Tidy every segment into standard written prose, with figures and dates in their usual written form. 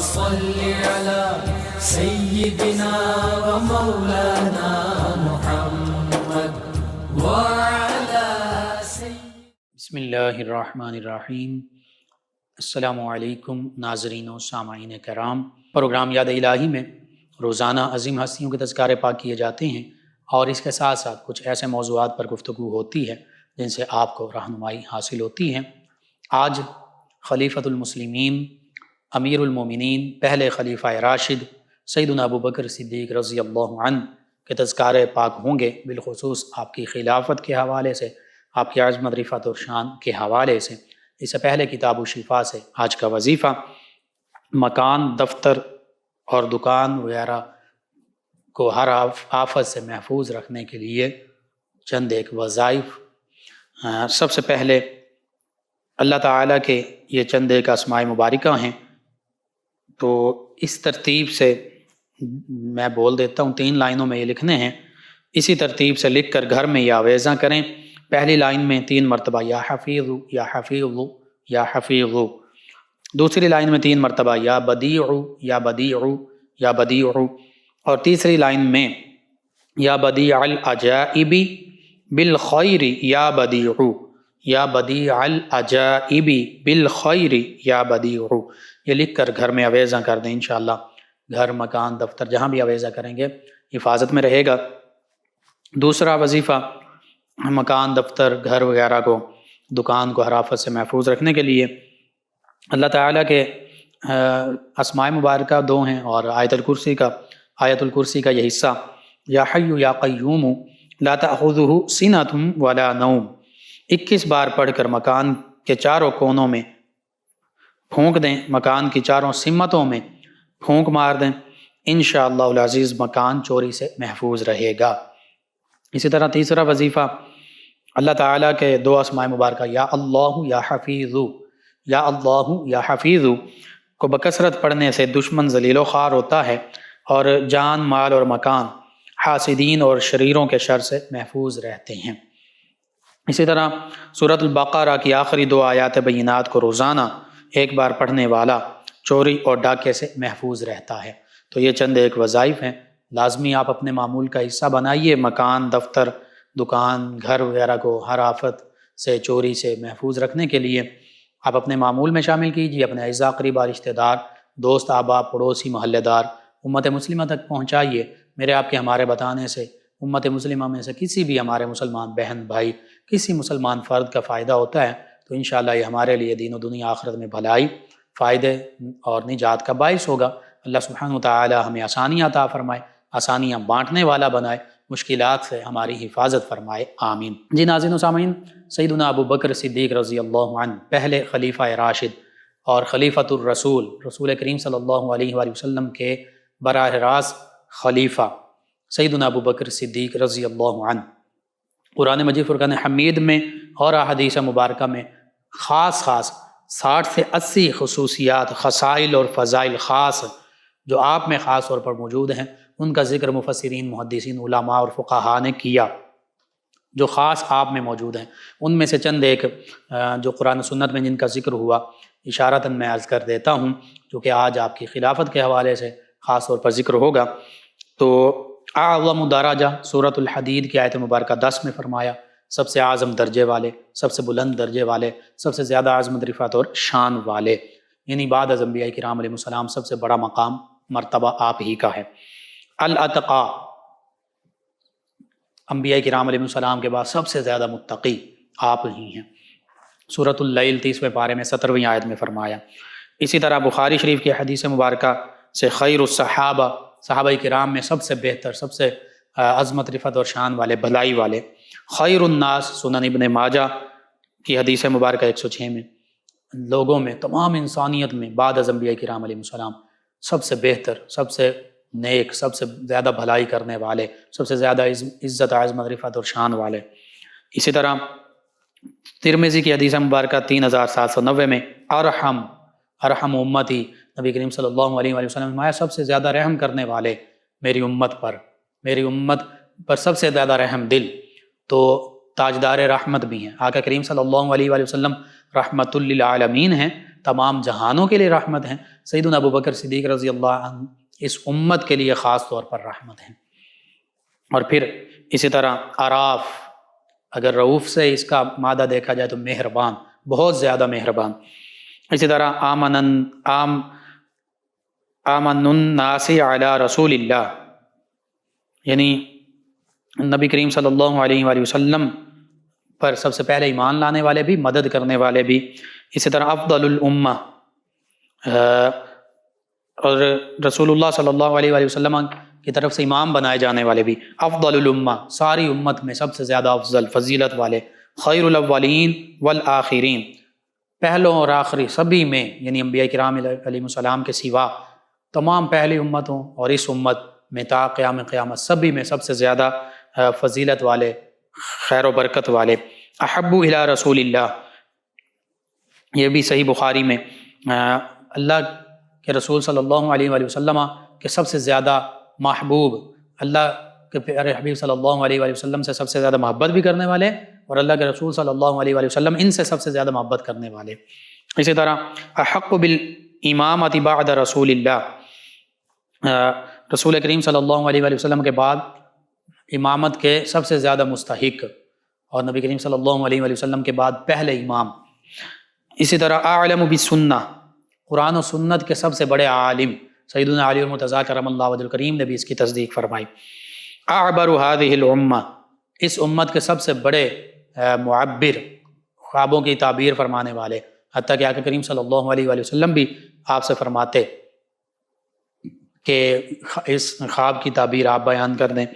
صل على سيدنا ومولانا محمد وعلى بسم اللہ الرحمن الرحیم۔ السلام علیکم ناظرین و سامعین کرام۔ پروگرام یاد الہی میں روزانہ عظیم ہستیوں کے تذکارے پاک کیے جاتے ہیں اور اس کے ساتھ ساتھ کچھ ایسے موضوعات پر گفتگو ہوتی ہے جن سے آپ کو رہنمائی حاصل ہوتی ہے۔ آج خلیفۃ المسلمین، امیر المومنین، پہلے خلیفہ راشد سیدنا ابو بکر صدیق رضی اللہ عنہ کے تذکارے پاک ہوں گے، بالخصوص آپ کی خلافت کے حوالے سے، آپ کی عظمت، رفعت اور شان کے حوالے سے۔ اس سے پہلے کتاب الشفا سے آج کا وظیفہ مکان، دفتر اور دکان وغیرہ کو ہر آفت سے محفوظ رکھنے کے لیے چند ایک وظائف۔ سب سے پہلے اللہ تعالیٰ کے یہ چند ایک اسماء مبارکہ ہیں، تو اس ترتیب سے میں بول دیتا ہوں، 3 لائنوں میں یہ لکھنے ہیں، اسی ترتیب سے لکھ کر گھر میں یہ آویزاں کریں۔ پہلی لائن میں 3 مرتبہ یا حفیظ یا حفیظ یا حفیظ، دوسری لائن میں 3 مرتبہ یا بدیع یا بدیع یا بدیع، اور تیسری لائن میں یا بدیع العجائب بالخیر یا بدیع یا بدیع العجائب بالخیر یا بدیع، یہ لکھ کر گھر میں آویزاں کر دیں۔ انشاءاللہ گھر، مکان، دفتر جہاں بھی آویزاں کریں گے حفاظت میں رہے گا۔ دوسرا وظیفہ مکان، دفتر، گھر وغیرہ کو، دکان کو ہر آفت سے محفوظ رکھنے کے لیے اللہ تعالیٰ کے اسماء مبارکہ 2 ہیں، اور آیت الکرسی کا یہ حصہ یا حی یا قیوم لا تأخذہ سنۃ ولا نوم، 21 بار پڑھ کر مکان کے چاروں کونوں میں پھونک دیں، مکان کی چاروں سمتوں میں پھونک مار دیں، انشاءاللہ العزیز مکان چوری سے محفوظ رہے گا۔ اسی طرح تیسرا وظیفہ اللہ تعالیٰ کے 2 اسماء مبارکہ یا اللہ یا حفیظ، یا اللہ یا حفیظ کو بکثرت پڑھنے سے دشمن ذلیل و خوار ہوتا ہے اور جان، مال اور مکان حاسدین اور شریروں کے شر سے محفوظ رہتے ہیں۔ اسی طرح سورۃ البقرہ کی آخری 2 آیات بینات کو روزانہ 1 بار پڑھنے والا چوری اور ڈاکے سے محفوظ رہتا ہے۔ تو یہ چند ایک وظائف ہیں، لازمی آپ اپنے معمول کا حصہ بنائیے۔ مکان، دفتر، دکان، گھر وغیرہ کو ہر آفت سے، چوری سے محفوظ رکھنے کے لیے آپ اپنے معمول میں شامل کیجیے، اپنے اعزاء، قریبا، رشتہ دار، دوست، احباب، پڑوسی، محلے دار، امت مسلمہ تک پہنچائیے۔ میرے آپ کے ہمارے بتانے سے امت مسلمہ میں سے کسی بھی ہمارے مسلمان بہن بھائی، کسی مسلمان فرد کا فائدہ ہوتا ہے تو انشاءاللہ یہ ہمارے لیے دین و دنیا آخرت میں بھلائی، فائدے اور نجات کا باعث ہوگا۔ اللہ سبحانہ وتعالی ہمیں آسانیاں عطا فرمائے، آسانیاں بانٹنے والا بنائے، مشکلات سے ہماری حفاظت فرمائے، آمین۔ جی ناظرین و سامعین، سیدنا ابو بکر صدیق رضی اللہ عنہ پہلے خلیفہ راشد اور خلیفۃ الرسول، رسول کریم صلی اللہ علیہ وآلہ وسلم کے براہ راست خلیفہ سیدنا ابو بکر صدیق رضی اللہ عنہ، قرآن مجید فرقان حمید میں اور احادیث مبارکہ میں خاص 60 سے 80 خصوصیات، خصائل اور فضائل خاص جو آپ میں خاص طور پر موجود ہیں، ان کا ذکر مفسرین، محدثین، علماء اور فقہاء نے کیا جو خاص آپ میں موجود ہیں۔ ان میں سے چند ایک جو قرآن و سنت میں جن کا ذکر ہوا اشارتاً میں عرض کر دیتا ہوں، جو کہ آج آپ کی خلافت کے حوالے سے خاص طور پر ذکر ہوگا۔ تو اعظم درجہ سورۃ الحدید کی آیت مبارکہ 10 میں فرمایا، سب سے اعظم درجے والے، سب سے بلند درجے والے، سب سے زیادہ عظمت، رفعت اور شان والے، یعنی بعد از انبیاء کرام علیہ السلام سب سے بڑا مقام، مرتبہ آپ ہی کا ہے۔ الاتقا، انبیاء کرام علیہ السلام کے بعد سب سے زیادہ متقی آپ ہی ہیں۔ سورۃ اللیل 30ویں پارے میں 17ویں آیت میں فرمایا۔ اسی طرح بخاری شریف کی حدیث مبارکہ سے خیر الصحابہ، صحابہ کرام میں سب سے بہتر، سب سے عظمت، رفعت اور شان والے، بھلائی والے، خیر الناس، سنن ابن ماجہ کی حدیث مبارکہ 106 میں، لوگوں میں، تمام انسانیت میں بعد از انبیاء کرام علیہ السلام سب سے بہتر، سب سے نیک، سب سے زیادہ بھلائی کرنے والے، سب سے زیادہ عزت، عظمت، رفعت اور شان والے۔ اسی طرح ترمذی کی حدیث مبارکہ 3790 میں ارحم امتی، نبی کریم صلی اللہ علیہ وآلہ وسلم نے فرمایا سب سے زیادہ رحم کرنے والے میری امت پر سب سے زیادہ رحم دل تو تاجدار رحمت بھی ہیں۔ آقا کریم صلی اللہ علیہ وآلہ وسلم رحمت للعالمین ہیں، تمام جہانوں کے لیے رحمت ہیں، سیدنا ابو بکر صدیق رضی اللہ عنہ اس امت کے لیے خاص طور پر رحمت ہیں۔ اور پھر اسی طرح عراف، اگر رعوف سے اس کا مادہ دیکھا جائے تو مہربان، بہت زیادہ مہربان۔ اسی طرح آمن الناس علی رسول اللہ، یعنی نبی کریم صلی اللہ علیہ وآلہ وسلم پر سب سے پہلے ایمان لانے والے بھی، مدد کرنے والے بھی۔ اسی طرح افضل الامہ، اور رسول اللہ صلی اللہ علیہ وآلہ وسلم کی طرف سے امام بنائے جانے والے بھی۔ افضل الامہ، ساری امت میں سب سے زیادہ افضل فضیلت والے۔ خیر الاولین والآخرین، پہلوں اور آخری سبھی میں، یعنی انبیاء کرام علیہ السلام کے سوا تمام پہلی امتوں اور اس امت میں تا قیام قیامت سبھی میں سب سے زیادہ فضیلت والے، خیر و برکت والے۔ احب الی رسول اللہ، یہ بھی صحیح بخاری میں، اللہ کے رسول صلی اللہ علیہ وآلہ وسلم کے سب سے زیادہ محبوب، اللہ کے پیارے حبیب صلی اللہ علیہ وآلہ وسلم سے سب سے زیادہ محبت بھی کرنے والے، اور اللہ کے رسول صلی اللہ علیہ وآلہ وسلم ان سے سب سے زیادہ محبت کرنے والے۔ اسی طرح احق بالامامۃ بعد رسول اللہ، رسول کریم صلی اللہ علیہ وآلہ وسلم کے بعد امامت کے سب سے زیادہ مستحق، اور نبی کریم صلی اللہ علیہ وآلہ وسلم کے بعد پہلے امام۔ اسی طرح اعلم بالسنہ، قرآن و سنت کے سب سے بڑے عالم سیدنا علی المرتضیٰ کرم اللہ وجہ الکریم نے بھی اس کی تصدیق فرمائی۔ اعبر هذه الامہ، اس امت کے سب سے بڑے معبر، خوابوں کی تعبیر فرمانے والے، حتیٰ کہ آقا کریم صلی اللہ علیہ وآلہ وسلم بھی آپ سے فرماتے کہ اس خواب کی تعبیر آپ بیان کر دیں۔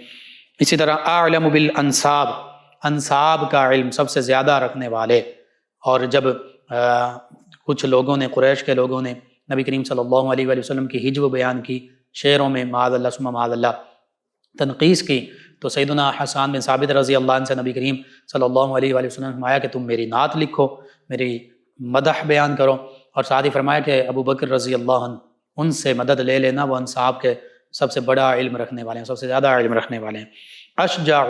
اسی طرح اعلم بالانساب، انساب کا علم سب سے زیادہ رکھنے والے، اور جب کچھ لوگوں نے، قریش کے لوگوں نے نبی کریم صلی اللہ علیہ وآلہ وسلم کی ہجو بیان کی، شعروں میں معاذ اللہ ثم معاذ اللہ تنقیص کی، تو سیدنا حسان بن ثابت رضی اللہ عنہ سے نبی کریم صلی اللہ علیہ وآلہ وسلم نے فرمایا کہ تم میری نعت لکھو، میری مدح بیان کرو، اور ساتھ ہی فرمایا کہ ابو بکر رضی اللہ عنہ ان سے مدد لے لینا، وہ انصاب کے سب سے بڑا علم رکھنے والے ہیں، سب سے زیادہ علم رکھنے والے ہیں۔ اشجاع،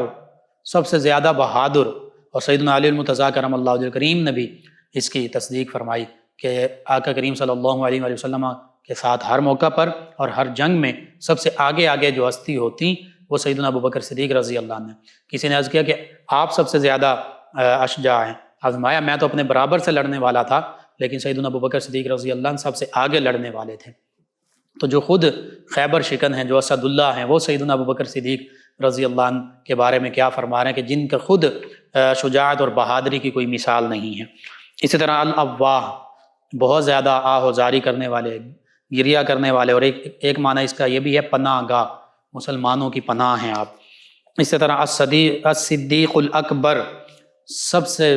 سب سے زیادہ بہادر، اور سیدنا علی المرتضیٰ کرم اللہ وجہ الکریم نے بھی اس کی تصدیق فرمائی کہ آقا کریم صلی اللہ علیہ وآلہ وسلم کے ساتھ ہر موقع پر اور ہر جنگ میں سب سے آگے آگے جو ہستی ہوتی وہ سیدنا ابو بکر صدیق رضی اللہ عنہ۔ کسی نے عرض کیا کہ آپ سب سے زیادہ اشجاع ہیں، فرمایا میں تو اپنے برابر سے لڑنے والا تھا، لیکن سیدنا ابو بکر صدیق رضی اللہ عنہ سب سے آگے لڑنے والے تھے۔ تو جو خود خیبر شکن ہیں، جو اسد اللہ ہیں، وہ سیدنا ابو بکر صدیق رضی اللہ عنہ کے بارے میں کیا فرما رہے ہیں کہ جن کا خود شجاعت اور بہادری کی کوئی مثال نہیں ہے۔ اسی طرح الاواہ، بہت زیادہ آہ و زاری کرنے والے، گریہ کرنے والے، اور ایک معنی اس کا یہ بھی ہے پناہ گاہ، مسلمانوں کی پناہ ہیں آپ۔ اسی طرح الصدیق الاکبر، سب سے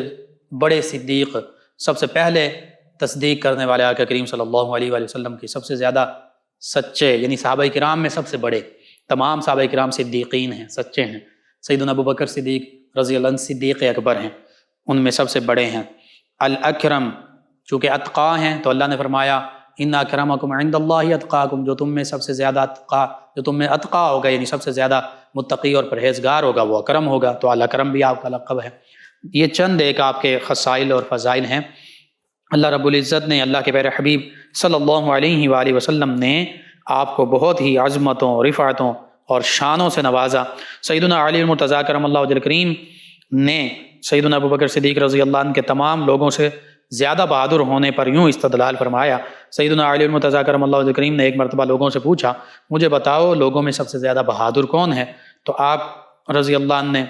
بڑے صدیق، سب سے پہلے تصدیق کرنے والے آقا کریم صلی اللہ علیہ وآلہ وسلم کی سب سے زیادہ سچے، یعنی صحابہ کرام میں سب سے بڑے، تمام صحابہ کرام صدیقین ہیں، سچے ہیں، سیدنا ابو بکر صدیق رضی اللہ عنہ صدیق اکبر ہیں، ان میں سب سے بڑے ہیں۔ الاکرم، چونکہ اتقا ہیں تو اللہ نے فرمایا ان اکرمکم عند اللہ اتقاکم، جو تم میں سب سے زیادہ اتقا، جو تم میں اتقا ہوگا، یعنی سب سے زیادہ متقی اور پرہیزگار ہوگا، وہ اکرم ہوگا، تو الاکرم بھی آپ کا لقب ہے۔ یہ چند ایک آپ کے خصائل اور فضائل ہیں۔ اللہ رب العزت نے، اللہ کے پیارے حبیب صلی اللہ علیہ وآلہ وسلم نے آپ کو بہت ہی عظمتوں، رفعتوں اور شانوں سے نوازا۔ سیدنا علی المرتضیٰ کرم اللہ وجہ الکریم نے سیدنا ابو بکر صدیق رضی اللہ عنہ کے تمام لوگوں سے زیادہ بہادر ہونے پر یوں استدلال فرمایا۔ سیدنا علی المرتضیٰ کرم اللہ وجہ الکریم نے ایک مرتبہ لوگوں سے پوچھا، مجھے بتاؤ لوگوں میں سب سے زیادہ بہادر کون ہے؟ تو آپ رضی اللہ عنہ نے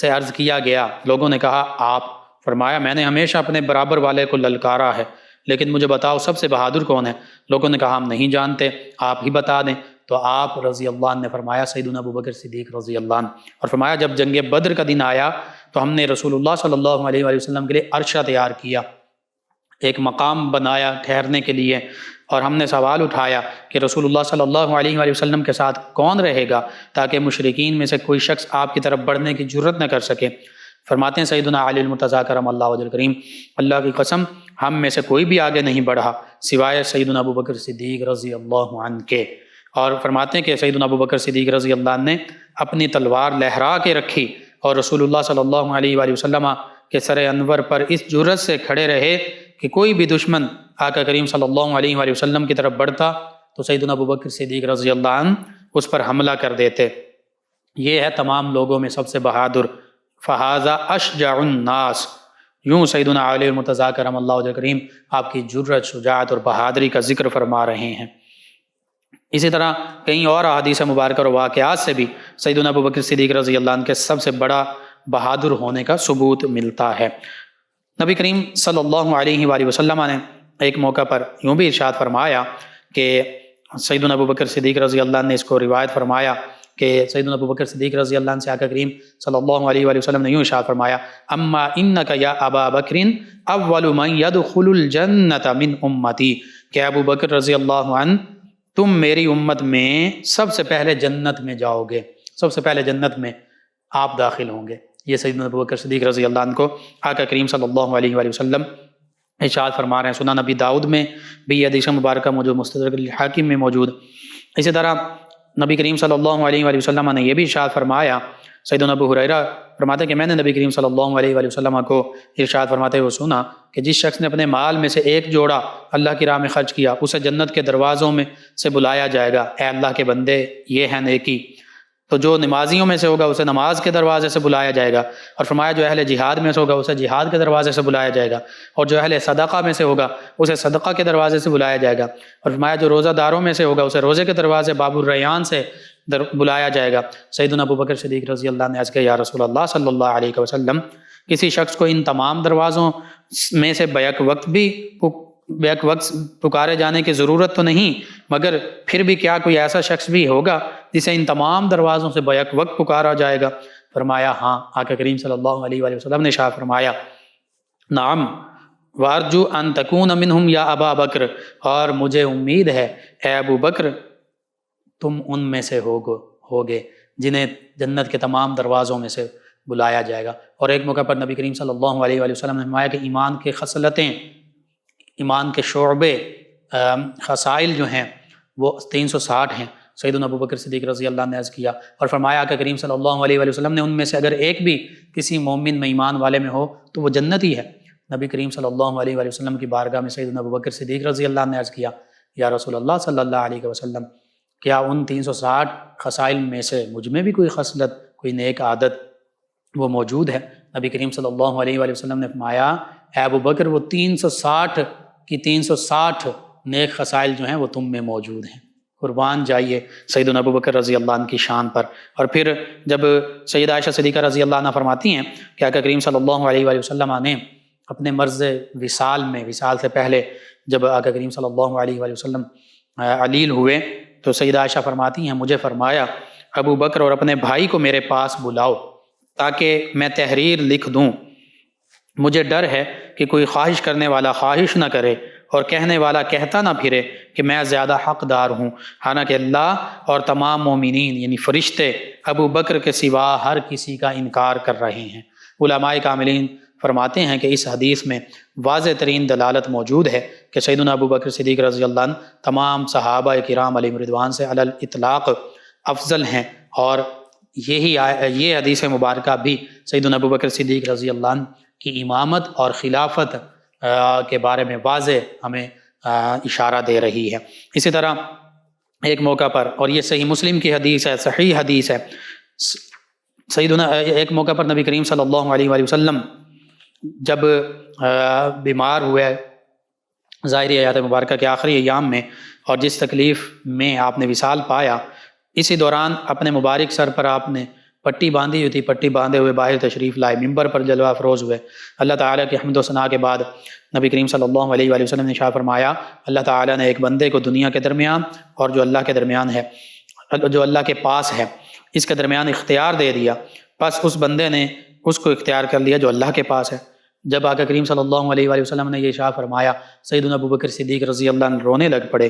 سے عرض کیا گیا، لوگوں نے کہا آپ، فرمایا میں نے ہمیشہ اپنے برابر والے کو للکارا ہے، لیکن مجھے بتاؤ سب سے بہادر کون ہے؟ لوگوں نے کہا ہم نہیں جانتے، آپ ہی بتا دیں۔ تو آپ رضی اللہ عنہ نے فرمایا سیدنا ابو بکر صدیق رضی اللہ عنہ، اور فرمایا جب جنگ بدر کا دن آیا تو ہم نے رسول اللہ صلی اللہ علیہ وآلہ وسلم کے لیے عرشہ تیار کیا، ایک مقام بنایا ٹھہرنے کے لیے، اور ہم نے سوال اٹھایا کہ رسول اللہ صلی اللہ علیہ وآلہ وسلم کے ساتھ کون رہے گا تاکہ مشرکین میں سے کوئی شخص آپ کی طرف بڑھنے کی جرت نہ کر سکے۔ فرماتے ہیں سیدنا علی المرتضیٰ کرم اللہ وجہ الکریم، اللہ کی قسم ہم میں سے کوئی بھی آگے نہیں بڑھا سوائے سیدنا ابو بکر صدیق رضی اللہ عنہ کے۔ اور فرماتے ہیں کہ سیدنا ابو بکر صدیق رضی اللہ عنہ نے اپنی تلوار لہرا کے رکھی اور رسول اللہ صلی اللہ علیہ وآلہ وسلم کے سر انور پر اس جرت سے کھڑے رہے کہ کوئی بھی دشمن آقا کریم صلی اللہ علیہ وآلہ وسلم کی طرف بڑھتا تو سیدنا ابوبکر صدیق رضی اللہ عنہ اس پر حملہ کر دیتے۔ یہ ہے تمام لوگوں میں سب سے بہادر، فہذا اشجع الناس، یوں سیدنا علی المرتضیٰ کرم اللہ وجہ کریم آپ کی جرأت، شجاعت اور بہادری کا ذکر فرما رہے ہیں۔ اسی طرح کئی اور احادیث مبارکہ اور واقعات سے بھی سیدنا ابوبکر صدیق رضی اللہ عنہ کے سب سے بڑا بہادر ہونے کا ثبوت ملتا ہے۔ نبی کریم صلی اللہ علیہ وآلہ وسلم نے ایک موقع پر یوں بھی ارشاد فرمایا کہ سیدنا ابوبکر صدیق رضی اللہ عنہ نے اس کو روایت فرمایا کہ سیدنا ابوبکر صدیق رضی اللہ عنہ سے آقا کریم صلی اللہ علیہ وآلہ وسلم نے یوں ارشاد فرمایا، اما انک یا ابا بکر اول من يدخل الجنۃ من امتی، کہ ابو بکر رضی اللہ عنہ تم میری امت میں سب سے پہلے جنت میں جاؤ گے، سب سے پہلے جنت میں آپ داخل ہوں گے۔ یہ سیدنا ابوبکر صدیق رضی اللہ عنہ کو آقا کریم صلی اللہ علیہ وآلہ وسلم ارشاد فرما رہے ہیں۔ سنن نبی داؤد میں بھی یہ حدیث مبارکہ موجود، مستدرک الحاکم میں موجود۔ اسی طرح نبی کریم صلی اللہ علیہ وآلہ وسلم نے یہ بھی ارشاد فرمایا، سیدنا ابو ہریرہ فرماتے ہیں کہ میں نے نبی کریم صلی اللہ علیہ وآلہ وسلم کو ارشاد فرماتے ہوئے سنا کہ جس شخص نے اپنے مال میں سے ایک جوڑا اللہ کی راہ میں خرچ کیا، اسے جنت کے دروازوں میں سے بلایا جائے گا، اے اللہ کے بندے یہ ہے نیکی۔ تو جو نمازیوں میں سے ہوگا اسے نماز کے دروازے سے بلایا جائے گا، اور فرمایا جو اہل جہاد میں سے ہوگا اسے جہاد کے دروازے سے بلایا جائے گا، اور جو اہل صدقہ میں سے ہوگا اسے صدقہ کے دروازے سے بلایا جائے گا، اور فرمایا جو روزہ داروں میں سے ہوگا اسے روزے کے دروازے باب الریان سے بلایا جائے گا۔ سیدنا ابوبکر صدیق رضی اللہ عنہ نے عرض کیا، یا رسول اللہ صلی اللہ علیہ وسلم، کسی شخص کو ان تمام دروازوں میں سے بیک وقت پکارے جانے کی ضرورت تو نہیں، مگر پھر بھی کیا کوئی ایسا شخص بھی ہوگا جسے ان تمام دروازوں سے بیک وقت پکارا جائے گا؟ فرمایا ہاں۔ آقا کریم صلی اللہ علیہ وآلہ وسلم نے ارشاد فرمایا، نعم وارجو ان تکون منہم یا ابا بکر، اور مجھے امید ہے اے ابو بکر تم ان میں سے ہوگے جنہیں جنت کے تمام دروازوں میں سے بلایا جائے گا۔ اور ایک موقع پر نبی کریم صلی اللہ علیہ وآلہ وسلم نے فرمایا کہ ایمان کے خصلتیں، ایمان کے شعبے، خصائل جو ہیں وہ 360 ہیں۔ سیدنا ابوبکر صدیق رضی اللہ عنہ نے عرض کیا اور فرمایا کہ کریم صلی اللہ علیہ وآلہ وسلم نے ان میں سے اگر ایک بھی کسی مومن میں ایمان والے میں ہو تو وہ جنتی ہے۔ نبی کریم صلی اللہ علیہ وآلہ وسلم کی بارگاہ میں سیدنا ابوبکر صدیق رضی اللہ عنہ نے عرض کیا، یا رسول اللہ صلی اللہ علیہ وسلم، کیا ان 360 خصائل میں سے مجھ میں بھی کوئی خصلت، کوئی نیک عادت وہ موجود ہے؟ نبی کریم صلی اللہ علیہ وآلہ وسلم نے فرمایا، اے ابو بکر وہ 360 کی 360 نیک خصائل جو ہیں وہ تم میں موجود ہیں۔ قربان جائیے سیدنا ابو بکر رضی اللہ عنہ کی شان پر۔ اور پھر جب سیدہ عائشہ صدیقہ رضی اللہ عنہ فرماتی ہیں کہ آقا کریم صلی اللہ علیہ وآلہ وسلم نے اپنے مرض وصال میں، وصال سے پہلے جب آقا کریم صلی اللہ علیہ وآلہ وسلم علیل ہوئے تو سیدہ عائشہ فرماتی ہیں، مجھے فرمایا ابو بکر اور اپنے بھائی کو میرے پاس بلاؤ تاکہ میں تحریر لکھ دوں، مجھے ڈر ہے کہ کوئی خواہش کرنے والا خواہش نہ کرے اور کہنے والا کہتا نہ پھرے کہ میں زیادہ حقدار ہوں، حالانکہ اللہ اور تمام مومنین یعنی فرشتے ابو بکر کے سوا ہر کسی کا انکار کر رہے ہیں۔ علماء کاملین فرماتے ہیں کہ اس حدیث میں واضح ترین دلالت موجود ہے کہ سیدنا ابو بکر صدیق رضی اللہ عنہ تمام صحابہ کرام علیہم رضوان سے علی الاطلاق افضل ہیں، اور یہ حدیث مبارکہ بھی سیدنا ابو بکر صدیق رضی اللہ عنہ کی امامت اور خلافت کے بارے میں واضح ہمیں اشارہ دے رہی ہے۔ اسی طرح ایک موقع پر، اور یہ صحیح مسلم کی حدیث ہے، صحیح حدیث ہے، سیدنا ایک موقع پر نبی کریم صلی اللہ علیہ وآلہ وسلم جب بیمار ہوئے ظاہری حیات مبارکہ کے آخری ایام میں، اور جس تکلیف میں آپ نے وصال پایا، اسی دوران اپنے مبارک سر پر آپ نے پٹی باندھی ہوئی تھی، پٹی باندھے ہوئے باہر تشریف لائے، ممبر پر جلوہ افروز ہوئے۔ اللہ تعالیٰ کی حمد و ثنا کے بعد نبی کریم صلی اللہ علیہ وآلہ وسلم نے ارشاد فرمایا، اللہ تعالیٰ نے ایک بندے کو دنیا کے درمیان اور جو اللہ کے درمیان ہے، جو اللہ کے پاس ہے، اس کے درمیان اختیار دے دیا، بس اس بندے نے اس کو اختیار کر لیا جو اللہ کے پاس ہے۔ جب آقا کریم صلی اللہ علیہ وآلہ وسلم نے یہ ارشاد فرمایا، سیدنا ابو بکر صدیق رضی اللہ عنہ رونے لگ پڑے۔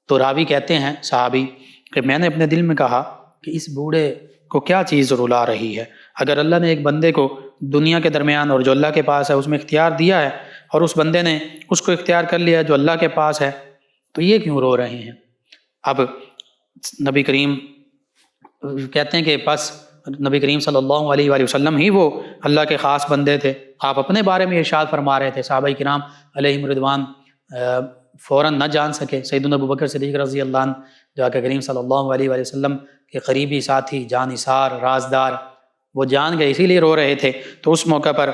تو راوی کہتے ہیں صحابی کہ میں نے اپنے دل میں کہا کہ اس بوڑھے کو کیا چیز رلا رہی ہے؟ اگر اللہ نے ایک بندے کو دنیا کے درمیان اور جو اللہ کے پاس ہے اس میں اختیار دیا ہے، اور اس بندے نے اس کو اختیار کر لیا جو اللہ کے پاس ہے، تو یہ کیوں رو رہے ہیں؟ اب نبی کریم کہتے ہیں کہ بس نبی کریم صلی اللہ علیہ وآلہ وسلم ہی وہ اللہ کے خاص بندے تھے۔ آپ اپنے بارے میں ارشاد فرما رہے تھے، صحابہ کرام علیہم رضوان فوراً نہ جان سکے۔ سیدنا ابوبکر صدیق رضی اللہ عنہ جو آقا کریم صلی اللہ علیہ وآلہ وسلم کے قریبی ساتھی، جانثار، رازدار، وہ جان گئے، اسی لیے رو رہے تھے۔ تو اس موقع پر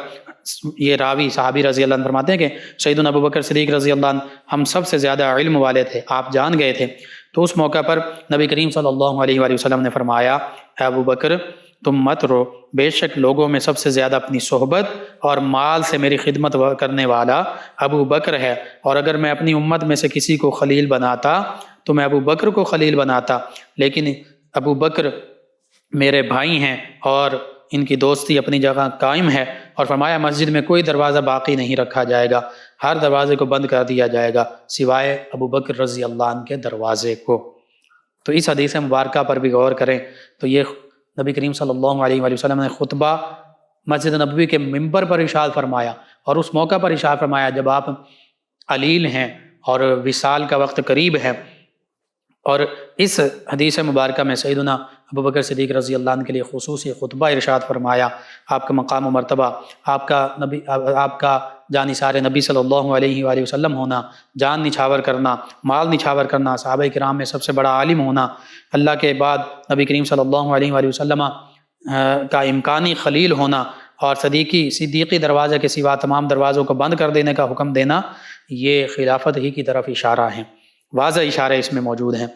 یہ راوی صحابی رضی اللہ عنہ فرماتے ہیں کہ سیدنا ابوبکر صدیق رضی اللہ عنہ ہم سب سے زیادہ علم والے تھے، آپ جان گئے تھے۔ تو اس موقع پر نبی کریم صلی اللہ علیہ وآلہ وسلم نے فرمایا، اے ابوبکر تم مت رو، بے شک لوگوں میں سب سے زیادہ اپنی صحبت اور مال سے میری خدمت کرنے والا ابو بکر ہے، اور اگر میں اپنی امت میں سے کسی کو خلیل بناتا تو میں ابو بکر کو خلیل بناتا، لیکن ابو بکر میرے بھائی ہیں اور ان کی دوستی اپنی جگہ قائم ہے۔ اور فرمایا مسجد میں کوئی دروازہ باقی نہیں رکھا جائے گا، ہر دروازے کو بند کر دیا جائے گا سوائے ابو بکر رضی اللہ عنہ کے دروازے کو۔ تو اس حدیث مبارکہ پر بھی غور کریں تو یہ نبی کریم صلی اللہ علیہ وآلہ وسلم نے خطبہ مسجد نبوی کے ممبر پر ارشاد فرمایا، اور اس موقع پر ارشاد فرمایا جب آپ علیل ہیں اور وصال کا وقت قریب ہے۔ اور اس حدیث مبارکہ میں سیدنا ابوبکر صدیق رضی اللہ عنہ کے لیے خصوصی خطبہ ارشاد فرمایا، آپ کا مقام و مرتبہ، آپ کا جانثار نبی صلی اللہ علیہ وآلہ وسلم ہونا، جان نچھاور کرنا، مال نچھاور کرنا، صحابہ کرام میں سب سے بڑا عالم ہونا، اللہ کے بعد نبی کریم صلی اللہ علیہ وآلہ وسلم کا امکانی خلیل ہونا، اور صدیقی دروازے کے سوا تمام دروازوں کو بند کر دینے کا حکم دینا، یہ خلافت ہی کی طرف اشارہ ہیں، واضح اشارے اس میں موجود ہیں۔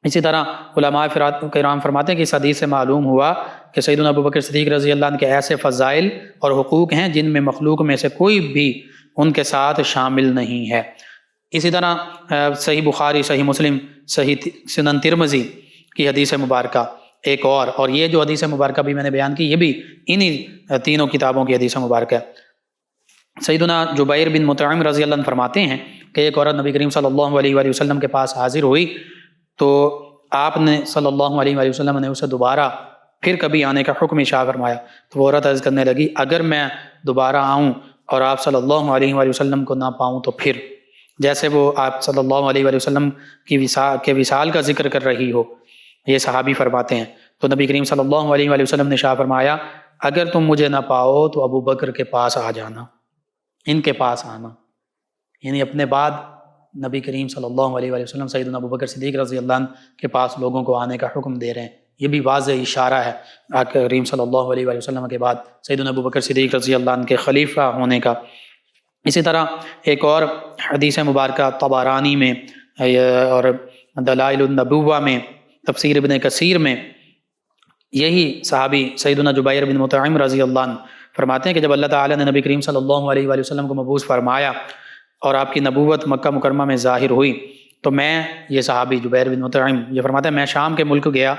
اسی طرح علماء کرام فرماتے ہیں کہ اس حدیث سے معلوم ہوا کہ سیدنا ابوبکر صدیق رضی اللہ عنہ کے ایسے فضائل اور حقوق ہیں جن میں مخلوق میں سے کوئی بھی ان کے ساتھ شامل نہیں ہے۔ اسی طرح صحیح بخاری، صحیح مسلم، صحیح سنن ترمذی کی حدیث مبارکہ ایک اور یہ جو حدیث مبارکہ بھی میں نے بیان کی، یہ بھی انہی تینوں کتابوں کی حدیث مبارکہ ہے۔ سیدنا جبیر بن مطعم رضی اللہ عنہ فرماتے ہیں کہ ایک عورت نبی کریم صلی اللہ علیہ وآلہ وسلم کے پاس حاضر ہوئی تو آپ نے صلی اللہ علیہ وآلہ وسلم نے اسے دوبارہ پھر کبھی آنے کا حکم ارشاد فرمایا۔ تو وہ عورت عرض کرنے لگی، اگر میں دوبارہ آؤں اور آپ صلی اللہ علیہ وآلہ وسلم کو نہ پاؤں تو پھر، جیسے وہ آپ صلی اللہ علیہ وآلہ وسلم کے وصال کا ذکر کر رہی ہو، یہ صحابی فرماتے ہیں۔ تو نبی کریم صلی اللہ علیہ وآلہ وسلم نے ارشاد فرمایا، اگر تم مجھے نہ پاؤ تو ابو بکر کے پاس آ جانا، ان کے پاس آنا، یعنی اپنے بعد نبی کریم صلی اللہ علیہ وآلہ وسلم سیدنا ابوبکر صدیق رضی اللہ عنہ کے پاس لوگوں کو آنے کا حکم دے رہے ہیں۔ یہ بھی واضح اشارہ ہے آقا کریم صلی اللہ علیہ وآلہ وسلم کے بعد سیدنا ابوبکر صدیق رضی اللہ عنہ کے خلیفہ ہونے کا۔ اسی طرح ایک اور حدیث مبارکہ طبرانی میں اور دلائل النبوہ میں، تفسیر ابن کثیر میں، یہی صحابی سیدنا جبیر بن مطعم رضی اللہ عنہ فرماتے ہیں کہ جب اللہ تعالیٰ نے نبی کریم صلی اللہ علیہ وآلہ وسلم کو مبعوث فرمایا اور آپ کی نبوت مکہ مکرمہ میں ظاہر ہوئی تو میں، یہ صحابی جبیر بن مطعم یہ فرماتا ہے، میں شام کے ملک گیا،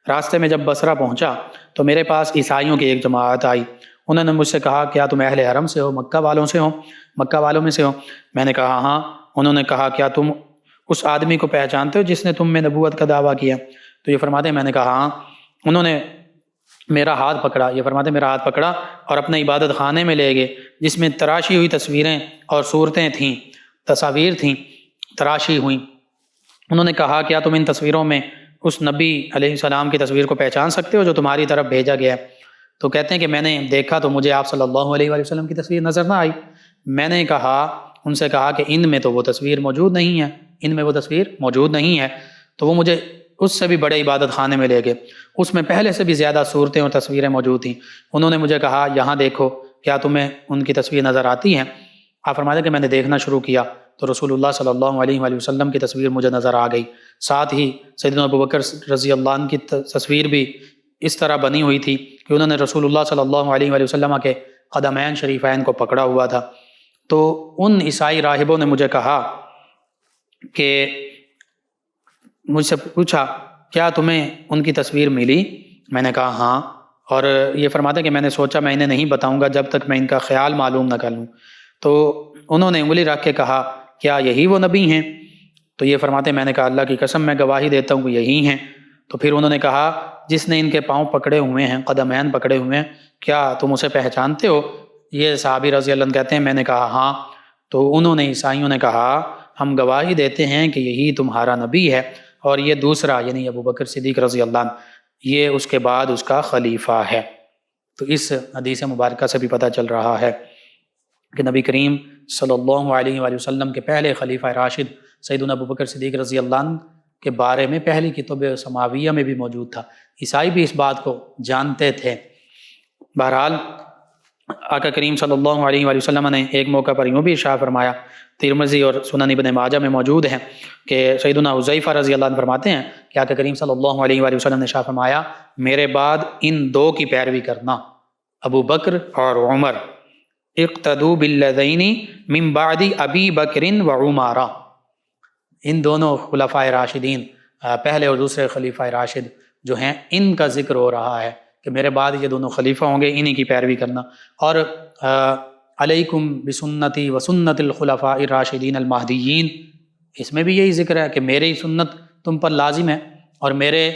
راستے میں جب بصرہ پہنچا تو میرے پاس عیسائیوں کی ایک جماعت آئی، انہوں نے مجھ سے کہا کیا تم اہل حرم سے ہو، مکہ والوں میں سے ہو؟ میں نے کہا ہاں۔ انہوں نے کہا کیا تم اس آدمی کو پہچانتے ہو جس نے تم میں نبوت کا دعویٰ کیا؟ تو یہ فرماتے ہیں میں نے کہا ہاں۔ انہوں نے میرا ہاتھ پکڑا، یہ فرماتے میرا ہاتھ پکڑا اور اپنے عبادت خانے میں لے گئے جس میں تراشی ہوئی تصویریں اور صورتیں تھیں، تصاویر تھیں تراشی ہوئیں۔ انہوں نے کہا کیا تم ان تصویروں میں اس نبی علیہ السلام کی تصویر کو پہچان سکتے ہو جو تمہاری طرف بھیجا گیا ہے؟ تو کہتے ہیں کہ میں نے دیکھا تو مجھے آپ صلی اللہ علیہ وآلہ وسلم کی تصویر نظر نہ آئی۔ میں نے ان سے کہا کہ ان میں تو وہ تصویر موجود نہیں ہے، تو وہ مجھے اس سے بھی بڑے عبادت خانے میں لے گئے، اس میں پہلے سے بھی زیادہ صورتیں اور تصویریں موجود تھیں۔ انہوں نے مجھے کہا یہاں دیکھو، کیا تمہیں ان کی تصویر نظر آتی ہیں؟ آپ فرماتے ہیں کہ میں نے دیکھنا شروع کیا تو رسول اللہ صلی اللہ علیہ وآلہ وسلم کی تصویر مجھے نظر آ گئی، ساتھ ہی سیدنا ابوبکر رضی اللہ عنہ کی تصویر بھی اس طرح بنی ہوئی تھی کہ انہوں نے رسول اللہ صلی اللہ علیہ وآلہ وسلم کے قدمین شریفین کو پکڑا ہوا تھا۔ تو ان عیسائی راہبوں نے مجھے کہا کہ مجھ سے پوچھا کیا تمہیں ان کی تصویر ملی؟ میں نے کہا ہاں، اور یہ فرماتے ہیں کہ میں نے سوچا میں انہیں نہیں بتاؤں گا جب تک میں ان کا خیال معلوم نہ کر لوں۔ تو انہوں نے انگلی رکھ کے کہا کیا یہی وہ نبی ہیں؟ تو یہ فرماتے ہیں میں نے کہا اللہ کی قسم میں گواہی دیتا ہوں کہ یہی ہیں۔ تو پھر انہوں نے کہا جس نے ان کے پاؤں پکڑے ہوئے ہیں، قدمین پکڑے ہوئے ہیں، کیا تم اسے پہچانتے ہو؟ یہ صحابی رضی اللہ عنہ کہتے ہیں میں نے کہا ہاں۔ تو انہوں نے، عیسائیوں نے کہا ہم گواہی دیتے ہیں کہ یہی تمہارا نبی ہے، اور یہ دوسرا یعنی ابوبکر صدیق رضی اللہ عنہ یہ اس کے بعد اس کا خلیفہ ہے۔ تو اس حدیث مبارکہ سے بھی پتہ چل رہا ہے کہ نبی کریم صلی اللہ علیہ وآلہ وسلم کے پہلے خلیفہ راشد سیدنا ابوبکر صدیق رضی اللہ عنہ کے بارے میں پہلی کتب سماویہ میں بھی موجود تھا۔ عیسائی بھی اس بات کو جانتے تھے۔ بہرحال آقا کریم صلی اللہ علیہ وآلہ وسلم نے ایک موقع پر یوں بھی ارشاد فرمایا، ترمذی اور سنن ابن ماجہ میں موجود ہیں کہ سیدنا حذیفہ رضی اللہ عنہ فرماتے ہیں کہ آقا کریم صلی اللہ علیہ وآلہ وسلم نے ارشاد فرمایا، میرے بعد ان دو کی پیروی کرنا، ابو بکر اور عمر، اقتدوا بالذین من بعد ابی بکر و عمر، ان دونوں خلفائے راشدین، پہلے اور دوسرے خلیفہ راشد جو ہیں، ان کا ذکر ہو رہا ہے کہ میرے بعد یہ دونوں خلیفہ ہوں گے، انہی کی پیروی کرنا۔ اور علیکم بسنتی و سنت الخلفاء الراشدین المہدیین، اس میں بھی یہی ذکر ہے کہ میری سنت تم پر لازم ہے، اور میرے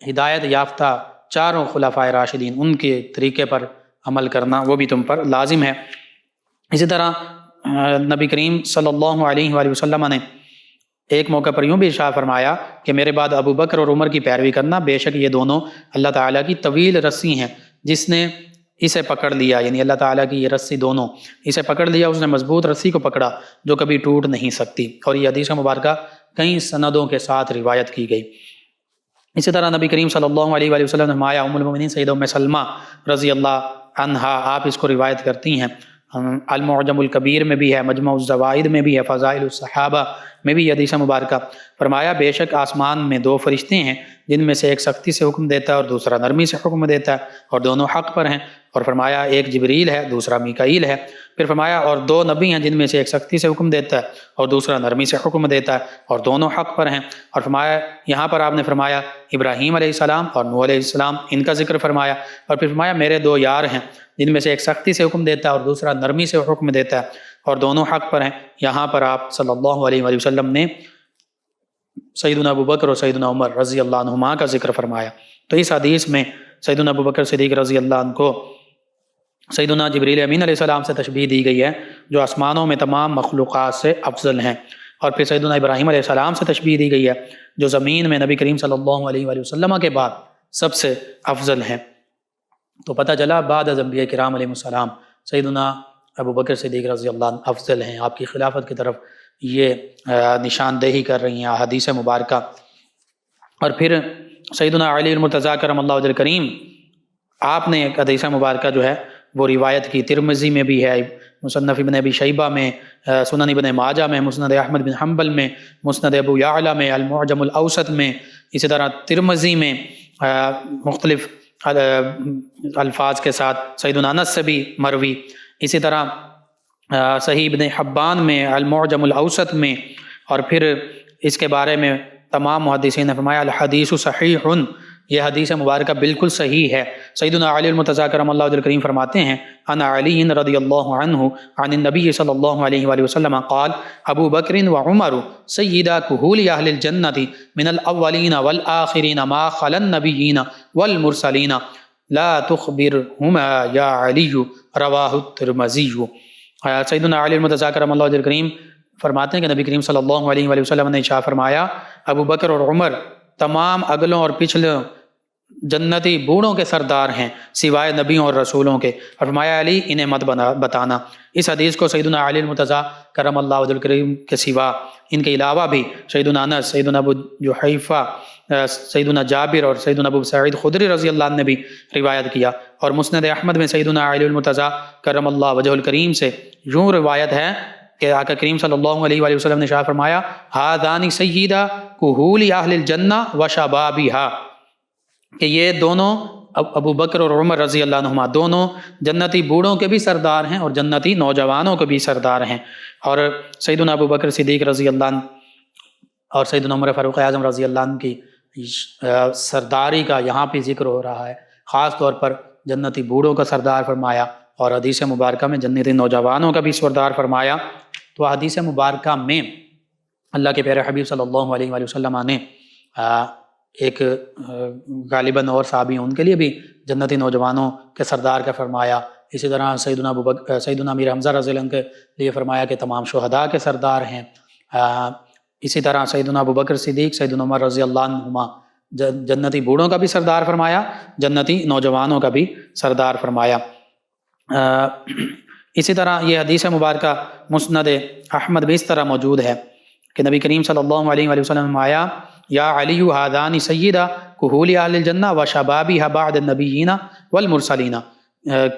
ہدایت یافتہ چاروں خلفاء راشدین ان کے طریقے پر عمل کرنا وہ بھی تم پر لازم ہے۔ اسی طرح نبی کریم صلی اللہ علیہ وآلہ وسلم نے ایک موقع پر یوں بھی ارشاد فرمایا کہ میرے بعد ابو بکر اور عمر کی پیروی کرنا، بے شک یہ دونوں اللہ تعالیٰ کی طویل رسی ہیں، جس نے اسے پکڑ لیا، یعنی اللہ تعالیٰ کی یہ رسی دونوں اسے پکڑ لیا، اس نے مضبوط رسی کو پکڑا جو کبھی ٹوٹ نہیں سکتی۔ اور یہ حدیث مبارکہ کئی سندوں کے ساتھ روایت کی گئی۔ اسی طرح نبی کریم صلی اللہ علیہ وآلہ وسلم نے فرمایا، ام المؤمنین سیدہ ام سلمہ رضی اللہ عنہا، آپ اس کو روایت کرتی ہیں، المعجم الکبیر میں بھی ہے، مجمع الزوائد میں بھی ہے، فضائل الصحابہ میں بھی یہ حدیث مبارکہ، فرمایا بے شک آسمان میں دو فرشتے ہیں جن میں سے ایک سختی سے حکم دیتا ہے اور دوسرا نرمی سے حکم دیتا ہے، اور دونوں حق پر ہیں، اور فرمایا ایک جبریل ہے دوسرا میکائیل ہے، پھر فرمایا اور دو نبی ہیں جن میں سے ایک سختی سے حکم دیتا ہے اور دوسرا نرمی سے حکم دیتا ہے، اور دونوں حق پر ہیں، اور فرمایا یہاں پر آپ نے فرمایا ابراہیم علیہ السلام اور نوح علیہ السلام، ان کا ذکر فرمایا، اور پھر فرمایا میرے دو یار ہیں جن میں سے ایک سختی سے حکم دیتا ہے اور دوسرا نرمی سے حکم دیتا ہے، اور دونوں حق پر ہیں۔ یہاں پر آپ صلی اللہ علیہ وآلہ وسلم نے سیدنا ابو بکر اور سیدنا عمر رضی اللہ عنہما کا ذکر فرمایا۔ تو اس حدیث میں سیدنا ابو بکر صدیق رضی اللہ عنہ کو سیدنا جبریل امین علیہ السلام سے تشبیہ دی گئی ہے جو آسمانوں میں تمام مخلوقات سے افضل ہیں، اور پھر سیدنا ابراہیم علیہ السلام سے تشبیہ دی گئی ہے جو زمین میں نبی کریم صلی اللہ علیہ وآلہ وسلم کے بعد سب سے افضل ہیں۔ تو پتہ چلا بعد از انبیاء کرام علیہ السلام سیدنا ابو بکر صدیق رضی اللہ عنہ افضل ہیں، آپ کی خلافت کی طرف یہ نشاندہی کر رہی ہیں حدیث مبارکہ۔ اور پھر سیدنا علی المرتضیٰ کرم اللہ وجہ کریم، آپ نے ایک حدیث مبارکہ جو ہے وہ روایت کی، ترمذی میں بھی ہے، مصنف ابن ابی شیبہ میں، سنن ابن ماجہ میں، مسند احمد بن حنبل میں، مسند ابو یعلا میں، المعجم الاوسط میں، اسی طرح ترمذی میں مختلف الفاظ کے ساتھ سیدنا انس سے بھی مروی، اسی طرح صحیح ابن حبان میں، المعجم الاوسط میں، اور پھر اس کے بارے میں تمام محدثین نے فرمایا الحدیث صحیح، یہ حدیث مبارکہ بالکل صحیح ہے۔ سیدنا علی المرتضیٰ کرم اللہ وجہ کریم فرماتے ہیں، انا علی رضی اللہ عنہ عن النبی صلی اللہ علیہ وآلہ وسلم قال ابو بکر و عمر سیدا کہول اہل الجنۃ من الاولین والآخرین ما خلا النبیین والمرسلین لا تخبرہما یا علی، رواہ الترمذی۔ سیدنا علی المرتضیٰ کرم اللہ وجہ کریم فرماتے ہیں کہ نبی کریم صلی اللہ علیہ وآلہ وسلم نے ارشاد فرمایا، ابو بکر اور عمر تمام اگلوں اور پچھلوں جنتی بوڑھوں کے سردار ہیں سوائے نبیوں اور رسولوں کے، اور فرمایا علی انہیں مت بتانا۔ اس حدیث کو سیدنا علی المرتضیٰ کرم اللہ وجہ کریم کے سوا ان کے علاوہ بھی سیدنا انس، سیدنا ابو جحیفہ، سیدنا جابر اور سیدنا ابو سعید خدری رضی اللہ عنہ نے بھی روایت کیا، اور مسند احمد میں سیدنا علی المرتضیٰ کرم اللہ وجہ الکریم سے یوں روایت ہے کہ آقا کریم صلی اللہ علیہ وآلہ وسلم نے ارشاد فرمایا، ہذان سیدا کہول اہل الجنہ و شبابہا، کہ یہ دونوں ابو بکر اور عمر رضی اللہ عنہما دونوں جنتی بوڑھوں کے بھی سردار ہیں اور جنتی نوجوانوں کے بھی سردار ہیں۔ اور سیدنا ابو بکر صدیق رضی اللہ عنہ اور سیدنا عمر فاروق اعظم رضی اللہ عنہ کی سرداری کا یہاں پہ ذکر ہو رہا ہے، خاص طور پر جنتی بوڑھوں کا سردار فرمایا، اور حدیث مبارکہ میں جنتی نوجوانوں کا بھی سردار فرمایا۔ تو حدیث مبارکہ میں اللہ کے پیارے حبیب صلی اللہ علیہ وآلہ وسلم نے ایک غالباً اور صحابی ان کے لیے بھی جنتی نوجوانوں کے سردار کا فرمایا، اسی طرح سیدنا امیر حمزہ رضی اللہ عنہ کے لیے فرمایا کہ تمام شہداء کے سردار ہیں، اسی طرح سیدنا ابو بکر صدیق، سیدنا عمر رضی اللہ عنہما جنتی بوڑھوں کا بھی سردار فرمایا، جنتی نوجوانوں کا بھی سردار فرمایا۔ اسی طرح یہ حدیث مبارکہ مسند احمد میں اس طرح موجود ہے کہ نبی کریم صلی اللہ علیہ وآلہ وسلم نے آیا یا علی ہذان سیدہ کہول اہل الجنہ و شبابیہ بعد النبیین والمرسلین،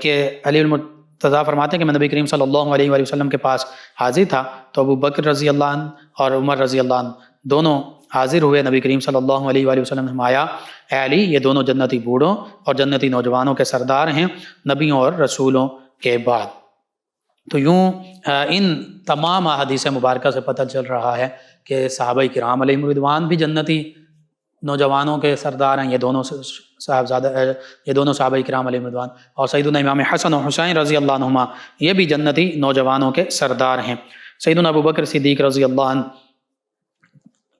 کہ علی المرتضیٰ فرماتے ہیں کہ میں نبی کریم صلی اللہ علیہ وآلہ وسلم کے پاس حاضر تھا تو ابو بکر رضی اللہ عنہ اور عمر رضی اللہ عنہ دونوں حاضر ہوئے. نبی کریم صلی اللہ علیہ وآلہ وسلم نے فرمایا اے علی یہ دونوں جنتی بوڑھوں اور جنتی نوجوانوں کے سردار ہیں نبیوں اور رسولوں کے بعد. تو یوں ان تمام احادیث مبارکہ سے پتہ چل رہا ہے کہ صحابہ کرام علیہم رضوان بھی جنتی نوجوانوں کے سردار ہیں. یہ دونوں صحابہ کرام علیہم رضوان اور سیدنا امام حسن و حسین رضی اللہ عنہما یہ بھی جنتی نوجوانوں کے سردار ہیں. سیدنا ابو بکر صدیق رضی اللہ عنہ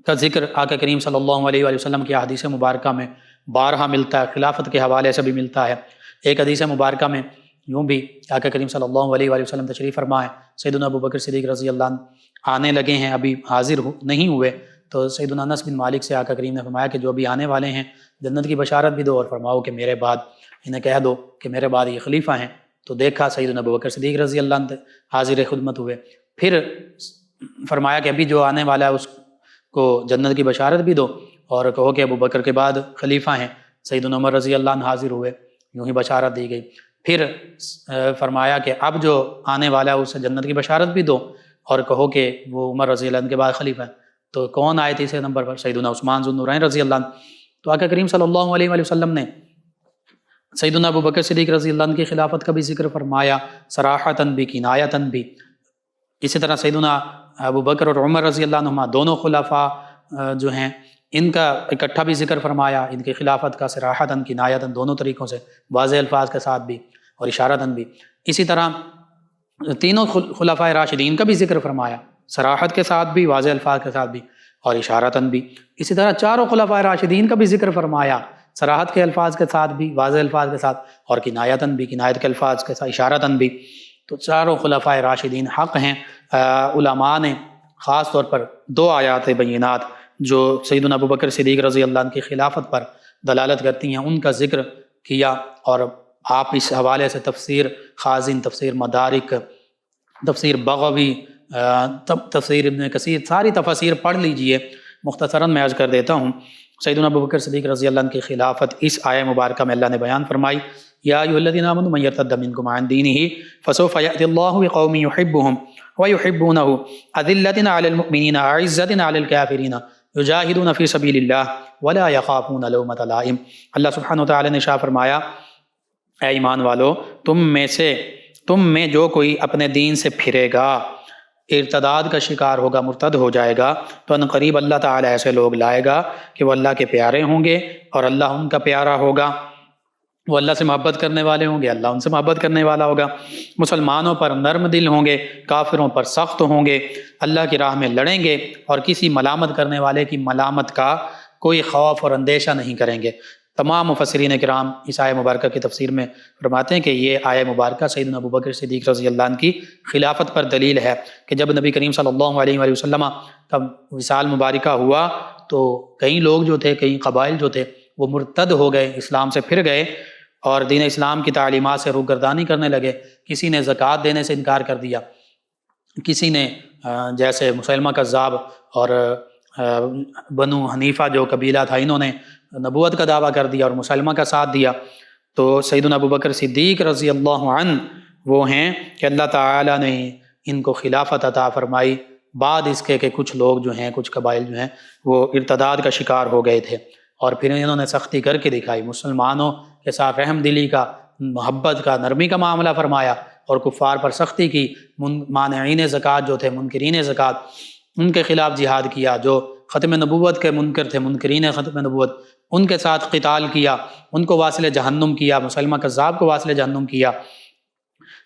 کا ذکر آقا کریم صلی اللہ علیہ وآلہ وسلم کی احادیث مبارکہ میں بارہا ملتا ہے، خلافت کے حوالے سے بھی ملتا ہے. ایک حدیث مبارکہ میں یوں بھی آقا کریم صلی اللہ علیہ وآلہ وسلم تشریف فرمائے، سیدنا ابو بکر صدیق رضی اللہ عنہ آنے لگے ہیں، ابھی حاضر نہیں ہوئے، تو سیدنا انس بن مالک سے آقا کریم نے فرمایا کہ جو بھی آنے والے ہیں جنت کی بشارت بھی دو اور فرماؤ کہ میرے بعد انہیں کہہ دو کہ میرے بعد یہ خلیفہ ہیں. تو دیکھا سیدنا ابو بکر صدیق رضی اللہ عنہ حاضر خدمت ہوئے، پھر فرمایا کہ ابھی جو آنے والا ہے اس کو جنت کی بشارت بھی دو اور کہو کہ ابو بکر کے بعد خلیفہ ہیں. سیدنا عمر رضی اللہ عنہ حاضر ہوئے، یوں ہی بشارت دی گئی. پھر فرمایا کہ اب جو آنے والا ہے اسے جنت کی بشارت بھی دو اور کہو کہ وہ عمر رضی اللہ عنہ کے بعد خلیفہ ہے. تو کون آئے تیسرے نمبر پر؟ سیدنا عثمان ذو النورین رضی اللہ عنہ. تو آقا کریم صلی اللہ علیہ وآلہ وسلم نے سیدنا ابو بکر صدیق رضی اللہ عنہ کی خلافت کا بھی ذکر فرمایا، صراحتاً بھی کنایتاً بھی. اسی طرح سیدنا ابو بکر اور عمر رضی اللہ عنہما دونوں خلفاء جو ہیں ان کا اکٹھا بھی ذکر فرمایا، ان کی خلافت کا صراحتاً کنایتاً دونوں طریقوں سے، واضح الفاظ کے ساتھ بھی اور اشارتاً بھی. اسی طرح تینوں خلفاء راشدین کا بھی ذکر فرمایا، صراحت کے ساتھ بھی، واضح الفاظ کے ساتھ بھی اور اشارتاً بھی. اسی طرح چاروں خلفاء راشدین کا بھی ذکر فرمایا، صراحت کے الفاظ کے ساتھ بھی، واضح الفاظ کے ساتھ اور کنایتاً بھی، کنایت کے الفاظ کے ساتھ، اشارتاً بھی. تو چاروں خلفاء راشدین حق ہیں. علماء نے خاص طور پر دو آیات بینات جو سیدنا ابو بکر صدیق رضی اللہ عنہ کی خلافت پر دلالت کرتی ہیں ان کا ذکر کیا، اور آپ اس حوالے سے تفسیر خازن، تفسیر مدارک، تفسیر بغوی، تفسیر ابن کثیر، ساری تفاسیر پڑھ لیجئے. مختصراً میں عرض کر دیتا ہوں. سیدنا ابو بکر صدیق رضی اللہ عنہ کی خلافت اس آیہ مبارکہ میں اللہ نے بیان فرمائی، یا ایھا الذین آمنوا من یرتد منکم عن دینہ فسوف یأتی اللہ بقوم یحبهم ویحبونہ اذلۃ علی المؤمنین اعزۃ علی الکافرین یجاہدون فی سبیل اللہ ولا یخافون لومۃ لائم. اللہ سبحانہ وتعالی نے ارشاد فرمایا اے ایمان والو، تم میں جو کوئی اپنے دین سے پھرے گا، ارتداد کا شکار ہوگا، مرتد ہو جائے گا، تو ان قریب اللہ تعالی ایسے لوگ لائے گا کہ وہ اللہ کے پیارے ہوں گے اور اللہ ان کا پیارا ہوگا. وہ اللہ سے محبت کرنے والے ہوں گے، اللہ ان سے محبت کرنے والا ہوگا. مسلمانوں پر نرم دل ہوں گے، کافروں پر سخت ہوں گے، اللہ کی راہ میں لڑیں گے اور کسی ملامت کرنے والے کی ملامت کا کوئی خوف اور اندیشہ نہیں کریں گے. تمام مفسرین کرام اس آیہ مبارکہ کی تفسیر میں فرماتے ہیں کہ یہ آیہ مبارکہ سیدنا ابو بکر صدیق رضی اللہ عنہ کی خلافت پر دلیل ہے کہ جب نبی کریم صلی اللہ علیہ وآلہ وسلم کا وصال مبارکہ ہوا تو کئی لوگ جو تھے، کئی قبائل جو تھے وہ مرتد ہو گئے، اسلام سے پھر گئے اور دین اسلام کی تعلیمات سے روگردانی کرنے لگے. کسی نے زکوٰۃ دینے سے انکار کر دیا، کسی نے جیسے مسیلمہ کذاب اور بنو حنیفہ جو قبیلہ تھا انہوں نے نبوت کا دعویٰ کر دیا اور مسلمہ کا ساتھ دیا. تو سیدنا ابو بکر صدیق رضی اللہ عنہ وہ ہیں کہ اللہ تعالیٰ نے ان کو خلافت عطا فرمائی بعد اس کے کہ کچھ لوگ جو ہیں، کچھ قبائل جو ہیں وہ ارتداد کا شکار ہو گئے تھے، اور پھر انہوں نے سختی کر کے دکھائی، مسلمانوں کے ساتھ رحم دلی کا، محبت کا، نرمی کا معاملہ فرمایا اور کفار پر سختی کی. مانعین زکوٰۃ جو تھے، منکرین زکوٰۃ، ان کے خلاف جہاد کیا. جو ختم نبوت کے منکر تھے، منکرین ختم نبوت، ان کے ساتھ قتال کیا، ان کو واصل جہنم کیا، مسلمہ کذاب کو واصل جہنم کیا.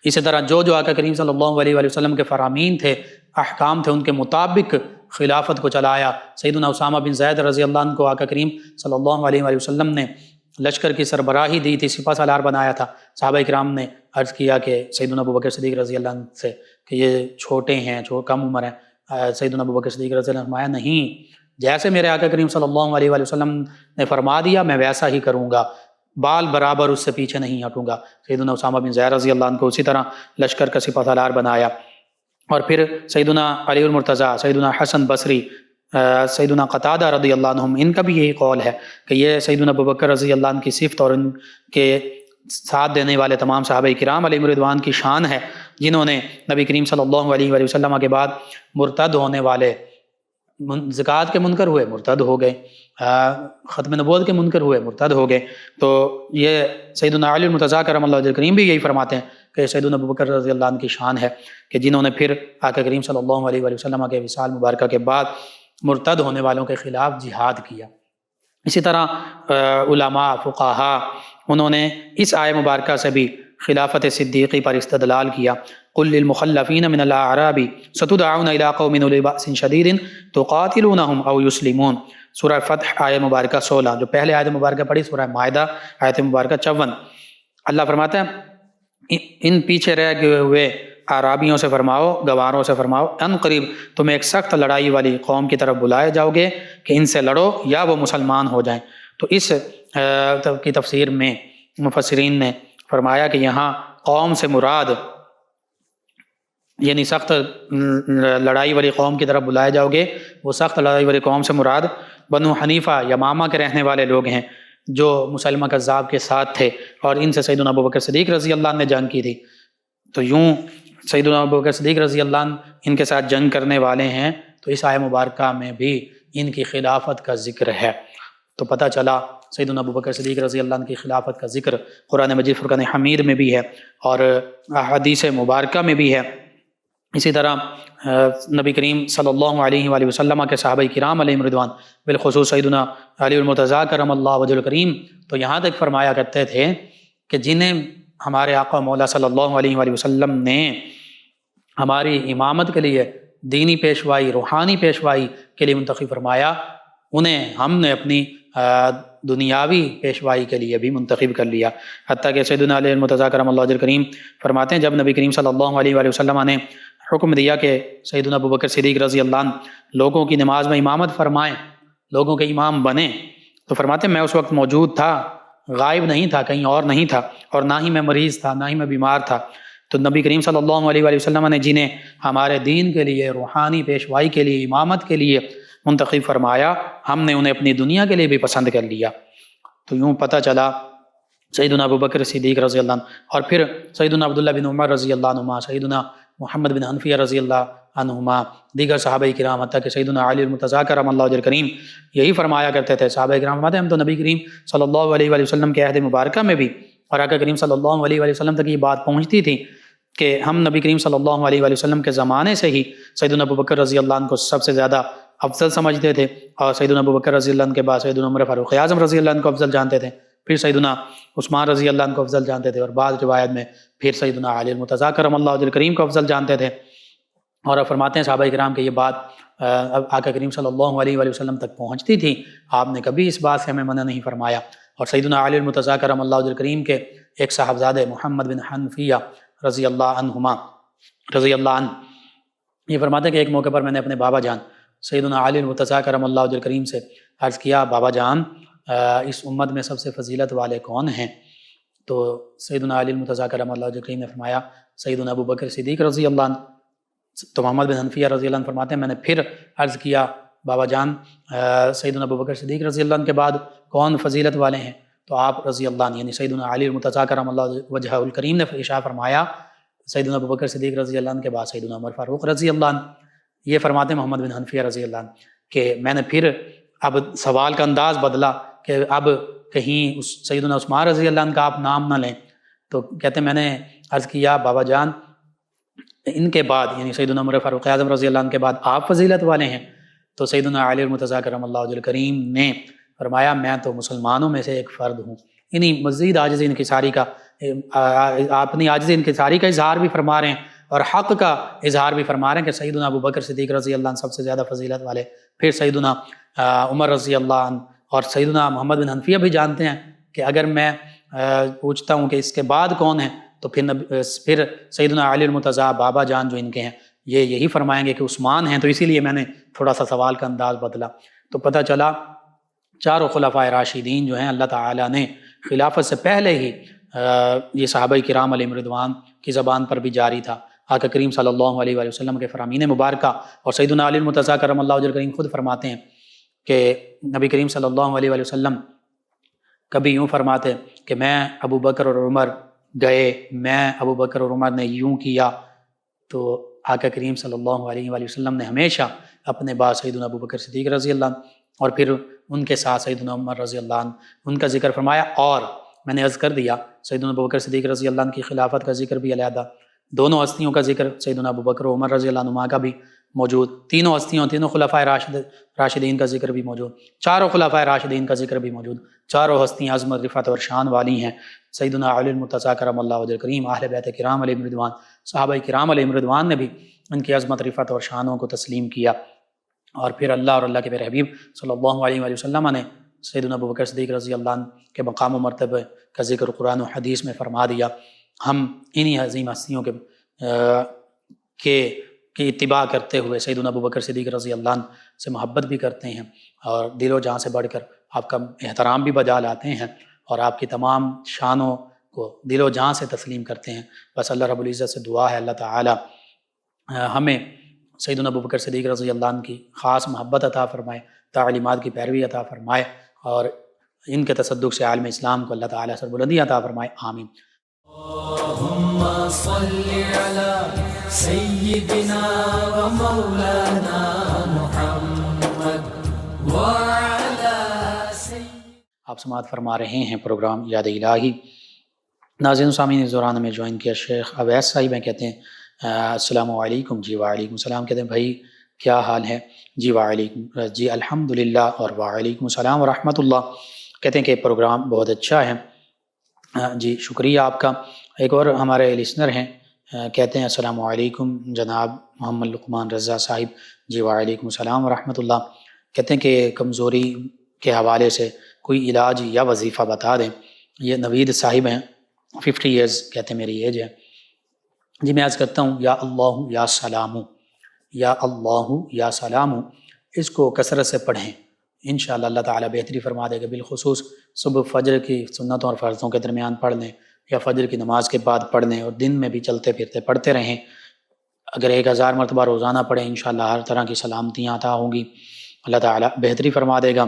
اسی طرح جو آقا کریم صلی اللہ علیہ وآلہ وسلم کے فرامین تھے، احکام تھے، ان کے مطابق خلافت کو چلایا. سیدنا اسامہ بن زید رضی اللہ عنہ کو آقا کریم صلی اللہ علیہ وآلہ وسلم نے لشکر کی سربراہی دی تھی، سپہ سالار بنایا تھا. صحابہ کرام نے عرض کیا کہ سیدنا ابو بکر صدیق رضی اللہ عنہ سے کہ یہ چھوٹے ہیں، کم عمر ہیں. سیدنا ابو بکر صدیق رضی اللہ عنہ نے فرمایا نہیں، جیسے میرے آقا کریم صلی اللہ علیہ وآلہ وسلم نے فرما دیا میں ویسا ہی کروں گا. بال برابر اس سے پیچھے نہیں ہٹوں گا۔ سیدنا اسامہ بن زید رضی اللہ عنہ کو اسی طرح لشکر کا سپہ سالار بنایا۔ اور پھر سیدنا علی المرتضیٰ، سیدنا حسن بصری، سیدنا قتادہ رضی اللہ عنہم، ان کا بھی یہی قول ہے کہ یہ سیدنا ابوبکر رضی اللہ عنہ کی صفت اور ان کے ساتھ دینے والے تمام صحابہ کرام علیہم رضوان کی شان ہے، جنہوں نے نبی کریم صلی اللہ علیہ وآلہ وسلم کے بعد مرتد ہونے والے، زکوٰۃ کے منکر ہوئے مرتد ہو گئے، ختم نبوت کے منکر ہوئے مرتد ہو گئے۔ تو یہ سیدنا علی المرتضیٰ کرم اللہ وجہ کریم بھی یہی فرماتے ہیں کہ سیدنا ابوبکر رضی اللہ عنہ کی شان ہے کہ جنہوں نے پھر آقا کریم صلی اللہ علیہ وآلہ وسلم کے وصال مبارکہ کے بعد مرتد ہونے والوں کے خلاف جہاد کیا۔ اسی طرح علماء فقہاء انہوں نے اس آیہ مبارکہ سے بھی خلافت صدیقی پر استدلال کیا۔ قل للمخلفین من الاعراب ستدعون الى قوم اولی بأس شدید تقاتلونہم او یسلمون، سورہ فتح آیہ مبارکہ 16، جو پہلے آیت مبارکہ پڑھی سورہ مائدہ آیت مبارکہ 54۔ اللہ فرماتا ہے ان پیچھے رہ گئے ہوئے اعرابیوں سے فرماؤ، گواروں سے فرماؤ، ان قریب تمہیں ایک سخت لڑائی والی قوم کی طرف بلائے جاؤ گے کہ ان سے لڑو یا وہ مسلمان ہو جائیں۔ تو اس کی تفسیر میں مفسرین نے فرمایا کہ یہاں قوم سے مراد، یعنی سخت لڑائی والی قوم کی طرف بلائے جاؤ گے، وہ سخت لڑائی والی قوم سے مراد بنو حنیفہ یمامہ کے رہنے والے لوگ ہیں جو مسلمہ کذاب کے ساتھ تھے، اور ان سے سیدنا ابوبکر صدیق رضی اللہ عنہ نے جنگ کی تھی۔ تو یوں سیدنا ابوبکر صدیق رضی اللہ عنہ ان کے ساتھ جنگ کرنے والے ہیں، تو اس آیہ مبارکہ میں بھی ان کی خلافت کا ذکر ہے۔ تو پتہ چلا سیدنا ابوبکر صدیق رضی اللہ عنہ کی خلافت کا ذکر قرآن مجید فرقان حمید میں بھی ہے اور احادیث مبارکہ میں بھی ہے۔ اسی طرح نبی کریم صلی اللہ علیہ وآلہ وسلم کے صحابہ کرام علیہم رضوان، بالخصوص سیدنا علی المرتضیٰ کرم اللہ وجہ الکریم، تو یہاں تک فرمایا کرتے تھے کہ جنہیں ہمارے آقا مولا صلی اللہ علیہ وآلہ وسلم نے ہماری امامت کے لیے، دینی پیشوائی، روحانی پیشوائی کے لیے منتخب فرمایا، انہیں ہم نے اپنی دنیاوی پیشوائی کے لیے بھی منتخب کر لیا۔ حتیٰ کہ سیدنا علی المرتضیٰ کرم اللہ وجہ الکریم فرماتے ہیں جب نبی کریم صلی اللہ علیہ وآلہ وسلم نے حکم دیا کہ سیدنا ابوبکر صدیق رضی اللہ عنہ لوگوں کی نماز میں امامت فرمائیں، لوگوں کے امام بنیں، تو فرماتے ہیں میں اس وقت موجود تھا، غائب نہیں تھا، کہیں اور نہیں تھا، اور نہ ہی میں مریض تھا، نہ ہی میں بیمار تھا۔ تو نبی کریم صلی اللہ علیہ وآلہ وسلم نے جنہیں ہمارے دین کے لیے، روحانی پیشوائی کے لیے، امامت کے لیے منتخب فرمایا، ہم نے انہیں اپنی دنیا کے لیے بھی پسند کر لیا۔ تو یوں پتہ چلا سیدنا ابوبکر صدیق رضی اللہ عنہ، اور پھر سیدنا عبداللہ بن عمر رضی اللہ عنہما، سیدنا محمد بن حنفیہ رضی اللہ عنہما، دیگر صحابہ کرام، حتیٰ کہ سیدنا علی المرتضیٰ کرم اللہ وجہ الکریم یہی فرمایا کرتے تھے۔ صحابہ کرام فرماتے ہیں ہم تو نبی کریم صلی اللہ علیہ وآلہ وسلم کے عہد مبارکہ میں بھی، اور آقا کریم صلی اللہ علیہ وآلہ وسلم تک یہ بات پہنچتی تھی کہ ہم نبی کریم صلی اللہ علیہ وآلہ وسلم کے زمانے سے ہی سیدنا ابوبکر رضی اللہ عنہ کو سب سے زیادہ افضل سمجھتے تھے، اور سیدنا ابوبکر رضی اللہ عنہ کے بعد سیدنا عمر فاروق اعظم رضی اللہ عنہ کو افضل جانتے تھے، پھر سیدنا عثمان رضی اللہ عنہ کو افضل جانتے تھے، اور بعض روایت میں پھر سیدنا علی المرتضیٰ کرم اللہ وجہ الکریم کو افضل جانتے تھے۔ اور فرماتے ہیں صحابہ کرام کہ یہ بات آقا کریم صلی اللہ علیہ وآلہ وسلم تک پہنچتی تھی، آپ نے کبھی اس بات سے ہمیں منع نہیں فرمایا۔ اور سیدنا علی المرتضیٰ کرم اللہ وجہ الکریم کے ایک صاحبزادے محمد بن حنفیہ رضی اللہ عنہ یہ فرماتے ہیں کہ ایک موقع پر میں نے اپنے بابا جان سیدنا علی المرتضیٰ کرم اللہ وجہ الکریم سے عرض کیا، بابا جان اس امت میں سب سے فضیلت والے کون ہیں؟ تو سیدنا علی المرتضیٰ کرم اللہ وجہ الکریم نے فرمایا سیدنا ابوبکر صدیق رضی اللہ عنہ۔ تو محمد بن حنفیہ رضی اللہ عنہ فرماتے ہیں میں نے پھر عرض کیا، بابا جان سیدنا ابوبکر صدیق رضی اللہ عنہ کے بعد کون فضیلت والے ہیں؟ تو آپ رضی اللہ عنہ یعنی سیدنا علی المرتضیٰ کرم اللہ وجہ الکریم نے ارشاد فرمایا سیدنا ابوبکر صدیق رضی اللہ عنہ کے بعد سیدنا عمر فاروق رضی اللہ عنہ۔ یہ فرماتے ہیں محمد بن حنفیہ رضی اللہ عنہ کہ میں نے پھر اب سوال کا انداز بدلا کہ اب کہیں سیدنا عثمان رضی اللہ عنہ کا آپ نام نہ لیں۔ تو کہتے ہیں میں نے عرض کیا، بابا جان ان کے بعد یعنی سیدنا عمر فاروق اعظم رضی اللہ عنہ کے بعد آپ فضیلت والے ہیں؟ تو سیدنا علی المرتضیٰ کرم اللہ وجہ الکریم نے فرمایا میں تو مسلمانوں میں سے ایک فرد ہوں۔ یعنی مزید عاجزی انکساری کا، اپنی عاجزی انکساری کا اظہار بھی فرما رہے ہیں اور حق کا اظہار بھی فرما رہے ہیں کہ سیدنا ابوبکر صدیق رضی اللہ عنہ سب سے زیادہ فضیلت والے، پھر سیدنا عمر رضی اللہ عنہ، اور سیدنا محمد بن حنفیہ بھی جانتے ہیں کہ اگر میں پوچھتا ہوں کہ اس کے بعد کون ہے تو پھر سیدنا علی المرتضیٰ بابا جان جو ان کے ہیں یہ یہی فرمائیں گے کہ عثمان ہیں۔ تو اسی لیے میں نے تھوڑا سا سوال کا انداز بدلا۔ تو پتہ چلا چاروں خلفائے راشدین جو ہیں اللہ تعالیٰ نے خلافت سے پہلے ہی یہ صحابہ کرام علیہم رضوان کی زبان پر بھی جاری تھا۔ آقا کریم صلی اللہ علیہ وآلہ وسلم کے فرامین مبارکہ اور سیدنا علی المرتضیٰ کرم اللہ وجہ کریم خود فرماتے ہیں کہ نبی کریم صلی اللہ علیہ وآلہ وسلم کبھی یوں فرماتے کہ میں ابو بکر اور عمر گئے، میں ابو بکر اور عمر نے یوں کیا، تو آقا کریم صلی اللہ علیہ وآلہ وسلم نے ہمیشہ اپنے بعد سیدنا ابو بکر صدیق رضی اللہ عنہ اور پھر ان کے ساتھ سیدنا عمر رضی اللہ عنہ ان کا ذکر فرمایا۔ اور میں نے عرض کر دیا سیدنا ابو بکر صدیق رضی اللہ عنہ کی خلافت کا ذکر بھی علیحدہ، دونوں ہستیوں کا ذکر سیدنا ابو بکر و عمر رضی اللہ عنہما کا بھی موجود، تینوں ہستیوں تینوں خلفائے راشدین کا ذکر بھی موجود، چاروں خلفائے راشدین کا ذکر بھی موجود، چاروں ہستیاں عظمت رفعت اور شان والی ہیں۔ سیدنا علی المرتضیٰ کرم اللہ وجہ کریم، اہل بیت کرام علیہم رضوان، صحابہ کرام علیہم رضوان نے بھی ان کی عظمت رفعت اور شانوں کو تسلیم کیا۔ اور پھر اللہ اور اللہ کے پیارے حبیب صلی اللہ علیہ وآلہ وسلم نے سیدنا ابو بکر صدیق رضی اللہ عنہ کے مقام و مرتبہ کا ذکر قرآن و حدیث میں فرما دیا۔ ہم انہی عظیم ہستیوں کی اتباع کرتے ہوئے سیدنا ابو بکر صدیق رضی اللہ عنہ سے محبت بھی کرتے ہیں اور دل و جان سے بڑھ کر آپ کا احترام بھی بجا لاتے ہیں اور آپ کی تمام شانوں کو دل و جان سے تسلیم کرتے ہیں۔ بس اللہ رب العزت سے دعا ہے اللہ تعالی ہمیں سیدنا ابو بکر صدیق رضی اللہ عنہ کی خاص محبت عطا فرمائے، تعلیمات کی پیروی عطا فرمائے اور ان کے تصدق سے عالم اسلام کو اللہ تعالیٰ سربلندی عطا فرمائے، آمین۔ اللہم صلی علی سیدنا و مولانا محمد وعلی آپ سماعت فرما رہے ہیں پروگرام یاد الہی۔ ناظرین و سامعین، اس دوران میں جوائن کیا شیخ اویس صاحب ہیں، کہتے ہیں السلام علیکم۔ جی وعلیکم السلام۔ کہتے ہیں بھائی کیا حال ہے؟ جی وعلیکم، جی الحمدللہ اور وعلیکم السلام ورحمۃ اللہ۔ کہتے ہیں کہ پروگرام بہت اچھا ہے، جی شکریہ آپ کا۔ ایک اور ہمارے لسنر ہیں، کہتے ہیں السلام علیکم جناب محمد لقمان رضا صاحب۔ جی وعلیکم السلام ورحمۃ اللہ۔ کہتے ہیں کہ کمزوری کے حوالے سے کوئی علاج یا وظیفہ بتا دیں۔ یہ نوید صاحب ہیں، 50 ایئرز کہتے ہیں میری ایج ہے۔ جی میں عرض کرتا ہوں یا اللہ یا سلام، یا اللہ یا سلام، اس کو کثرت سے پڑھیں، انشاءاللہ اللہ تعالیٰ بہتری فرما دے گا۔ بالخصوص صبح فجر کی سنتوں اور فرضوں کے درمیان پڑھ لیں یا فجر کی نماز کے بعد پڑھ لیں اور دن میں بھی چلتے پھرتے پڑھتے رہیں۔ اگر 1000 مرتبہ روزانہ پڑھیں انشاءاللہ ہر طرح کی سلامتیاں عطا ہوں گی، اللہ تعالیٰ بہتری فرما دے گا۔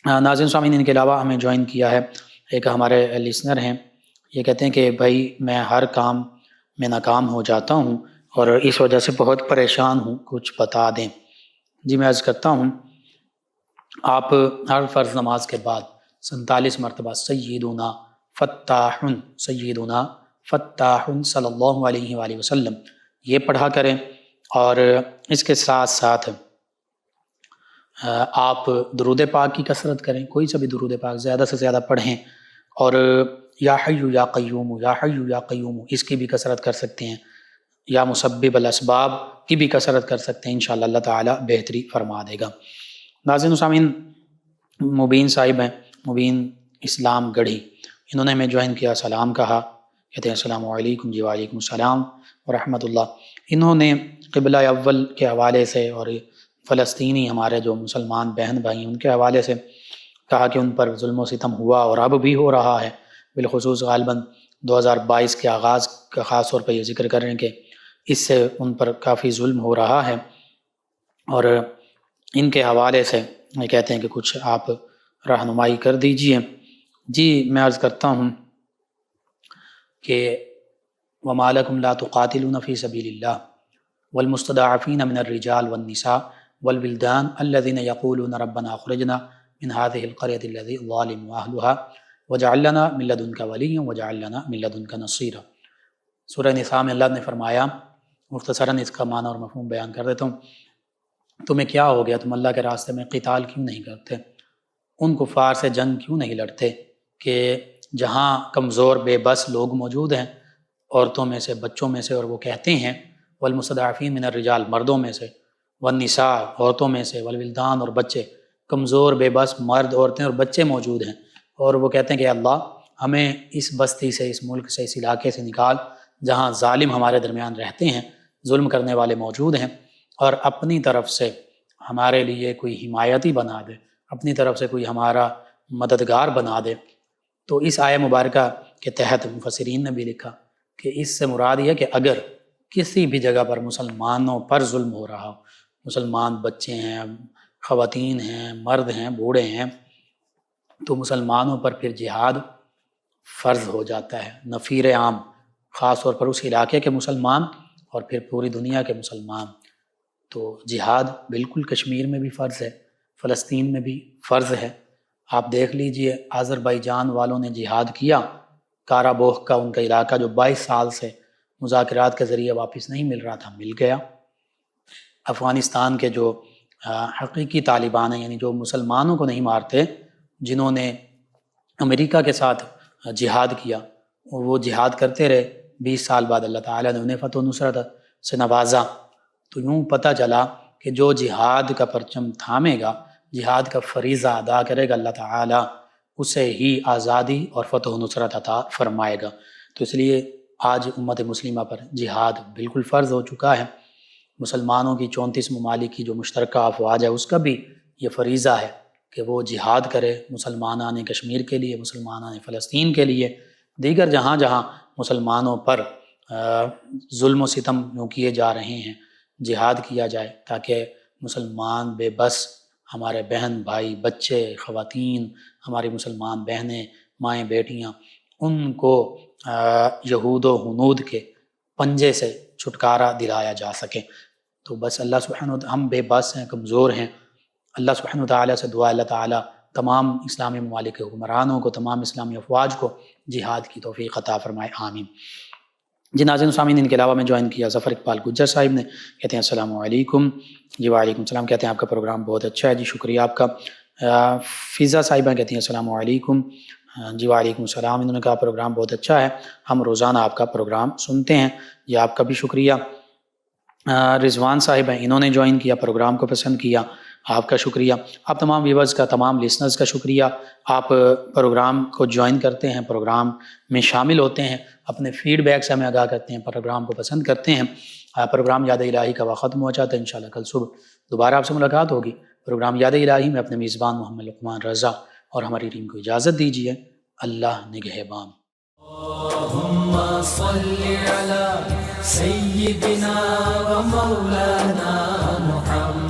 ناظرین سامعین، ان کے علاوہ ہمیں جوائن کیا ہے ایک ہمارے لسنر ہیں، یہ کہتے ہیں کہ بھائی میں ہر کام میں ناکام ہو جاتا ہوں اور اس وجہ سے بہت پریشان ہوں، کچھ بتا دیں۔ جی میں عرض کرتا ہوں آپ ہر فرض نماز کے بعد 47 مرتبہ سیدنا فتاحن صلی اللہ علیہ وآلہ وسلم یہ پڑھا کریں، اور اس کے ساتھ ساتھ آپ درود پاک کی کثرت کریں، کوئی سا بھی درود پاک زیادہ سے زیادہ پڑھیں، اور یا حی یا قیوم، یا حی یا قیوم اس کی بھی کثرت کر سکتے ہیں، یا مسبب الاسباب کی بھی کثرت کر سکتے ہیں، انشاءاللہ اللہ تعالیٰ بہتری فرما دے گا۔ ناظرین و سامعین، مبین صاحب ہیں، مبین اسلام گڑھی، انہوں نے ہمیں جوائن کیا، سلام کہا، کہتے ہیں السلام علیکم۔ جی وعلیکم السلام ورحمۃ اللہ۔ انہوں نے قبلہ اول کے حوالے سے اور فلسطینی ہمارے جو مسلمان بہن بھائی ان کے حوالے سے کہا کہ ان پر ظلم و ستم ہوا اور اب بھی ہو رہا ہے، بالخصوص غالباً 2022 کے آغاز کا خاص طور پر یہ ذکر کر رہے ہیں کہ اس سے ان پر کافی ظلم ہو رہا ہے، اور ان کے حوالے سے یہ کہتے ہیں کہ کچھ آپ رہنمائی کر دیجئے۔ جی میں عرض کرتا ہوں کہ وَمَا لَكُمْ لَا تُقَاتِلُونَ فِي سَبِيلِ اللَّهِ وَالْمُسْتَضَعَفِينَ مِنَ الرِّجَالِ وَالنِّسَاءِ وَالْوِلْدَانِ الَّذِينَ يَقُولُونَ رَبَّنَا أَخْرِجْنَا مِنْ هَذِهِ الْقَرْيَةِ الَّتِي ظَالِمُ أَهْلُهَا وَاجْعَل لَّنَا مِن لَّدُنكَ وَلِيًّا وَاجْعَل لَّنَا مِن لَّدُنكَ نَصِيرًا۔ سورہ نساء میں اللہ نے فرمایا، مختصراً اس کا معنی اور مفہوم بیان کر دیتا ہوں، تمہیں کیا ہو گیا، تم اللہ کے راستے میں قتال کیوں نہیں کرتے، ان کفار سے جنگ کیوں نہیں لڑتے کہ جہاں کمزور بے بس لوگ موجود ہیں، عورتوں میں سے، بچوں میں سے، اور وہ کہتے ہیں والمستضعفین من الرجال مردوں میں سے، والنساء عورتوں میں سے، والولدان اور بچے، کمزور بے بس مرد، عورتیں اور بچے موجود ہیں، اور وہ کہتے ہیں کہ اللہ ہمیں اس بستی سے، اس ملک سے، اس علاقے سے نکال جہاں ظالم ہمارے درمیان رہتے ہیں، ظلم کرنے والے موجود ہیں، اور اپنی طرف سے ہمارے لیے کوئی حمایتی بنا دے، اپنی طرف سے کوئی ہمارا مددگار بنا دے۔ تو اس آیہ مبارکہ کے تحت مفسرین نے بھی لکھا کہ اس سے مراد یہ ہے کہ اگر کسی بھی جگہ پر مسلمانوں پر ظلم ہو رہا ہو، مسلمان بچے ہیں، خواتین ہیں، مرد ہیں، بوڑھے ہیں، تو مسلمانوں پر پھر جہاد فرض ہو جاتا ہے، نفیر عام، خاص طور پر اس علاقے کے مسلمان اور پھر پوری دنیا کے مسلمان۔ تو جہاد بالکل کشمیر میں بھی فرض ہے، فلسطین میں بھی فرض ہے۔ آپ دیکھ لیجئے آذربائیجان والوں نے جہاد کیا، کارابوخ کا ان کا علاقہ جو 22 سال سے مذاکرات کے ذریعے واپس نہیں مل رہا تھا، مل گیا۔ افغانستان کے جو حقیقی طالبان ہیں، یعنی جو مسلمانوں کو نہیں مارتے، جنہوں نے امریکہ کے ساتھ جہاد کیا، وہ جہاد کرتے رہے، 20 سال بعد اللہ تعالیٰ نے انہیں فتح و نصرت سے نوازا۔ تو یوں پتہ چلا کہ جو جہاد کا پرچم تھامے گا، جہاد کا فریضہ ادا کرے گا، اللہ تعالیٰ اسے ہی آزادی اور فتح و نصرت عطا فرمائے گا۔ تو اس لیے آج امت مسلمہ پر جہاد بالکل فرض ہو چکا ہے۔ مسلمانوں کی 34 ممالک کی جو مشترکہ افواج ہے، اس کا بھی یہ فریضہ ہے کہ وہ جہاد کرے، مسلمانان کشمیر کے لیے، مسلمانان فلسطین کے لیے، دیگر جہاں جہاں مسلمانوں پر ظلم و ستم یوں کیے جا رہے ہیں، جہاد کیا جائے تاکہ مسلمان بے بس، ہمارے بہن بھائی، بچے، خواتین، ہماری مسلمان بہنیں، مائیں، بیٹیاں، ان کو یہود و ہنود کے پنجے سے چھٹکارا دلایا جا سکے۔ تو بس اللہ سبحانہ وتعالی، ہم بے بس ہیں، کمزور ہیں، اللہ سبحانہ وتعالی سے دعا، اللہ تعالیٰ تمام اسلامی ممالک کے حکمرانوں کو، تمام اسلامی افواج کو جہاد کی توفیق عطا فرمائے، آمین۔ جی ناظرین و سامعین، ان کے علاوہ میں جوائن کیا ظفر اقبال گجر صاحب نے، کہتے ہیں السلام علیکم۔ جی وعلیکم السلام، کہتے ہیں آپ کا پروگرام بہت اچھا ہے، جی شکریہ آپ کا۔ فضا صاحبہ کہتی ہیں السلام علیکم۔ جی وعلیکم السلام، انہوں نے کہا پروگرام بہت اچھا ہے، ہم روزانہ آپ کا پروگرام سنتے ہیں، جی آپ کا بھی شکریہ۔ رضوان صاحب ہیں، انہوں نے جوائن کیا، پروگرام کو پسند کیا، آپ کا شکریہ۔ آپ تمام ویورز کا، تمام لسنرز کا شکریہ، آپ پروگرام کو جوائن کرتے ہیں، پروگرام میں شامل ہوتے ہیں، اپنے فیڈ بیک سے ہمیں آگاہ کرتے ہیں، پروگرام کو پسند کرتے ہیں۔ پروگرام یاد الہی کا وقت ختم ہو جاتا ہے، انشاءاللہ کل صبح دوبارہ آپ سے ملاقات ہوگی۔ پروگرام یاد الہی میں اپنے میزبان محمد لقمان رضا اور ہماری ٹیم کو اجازت دیجیے، اللہ نگہبان۔ اللهم صل على سيدنا ومولانا محمد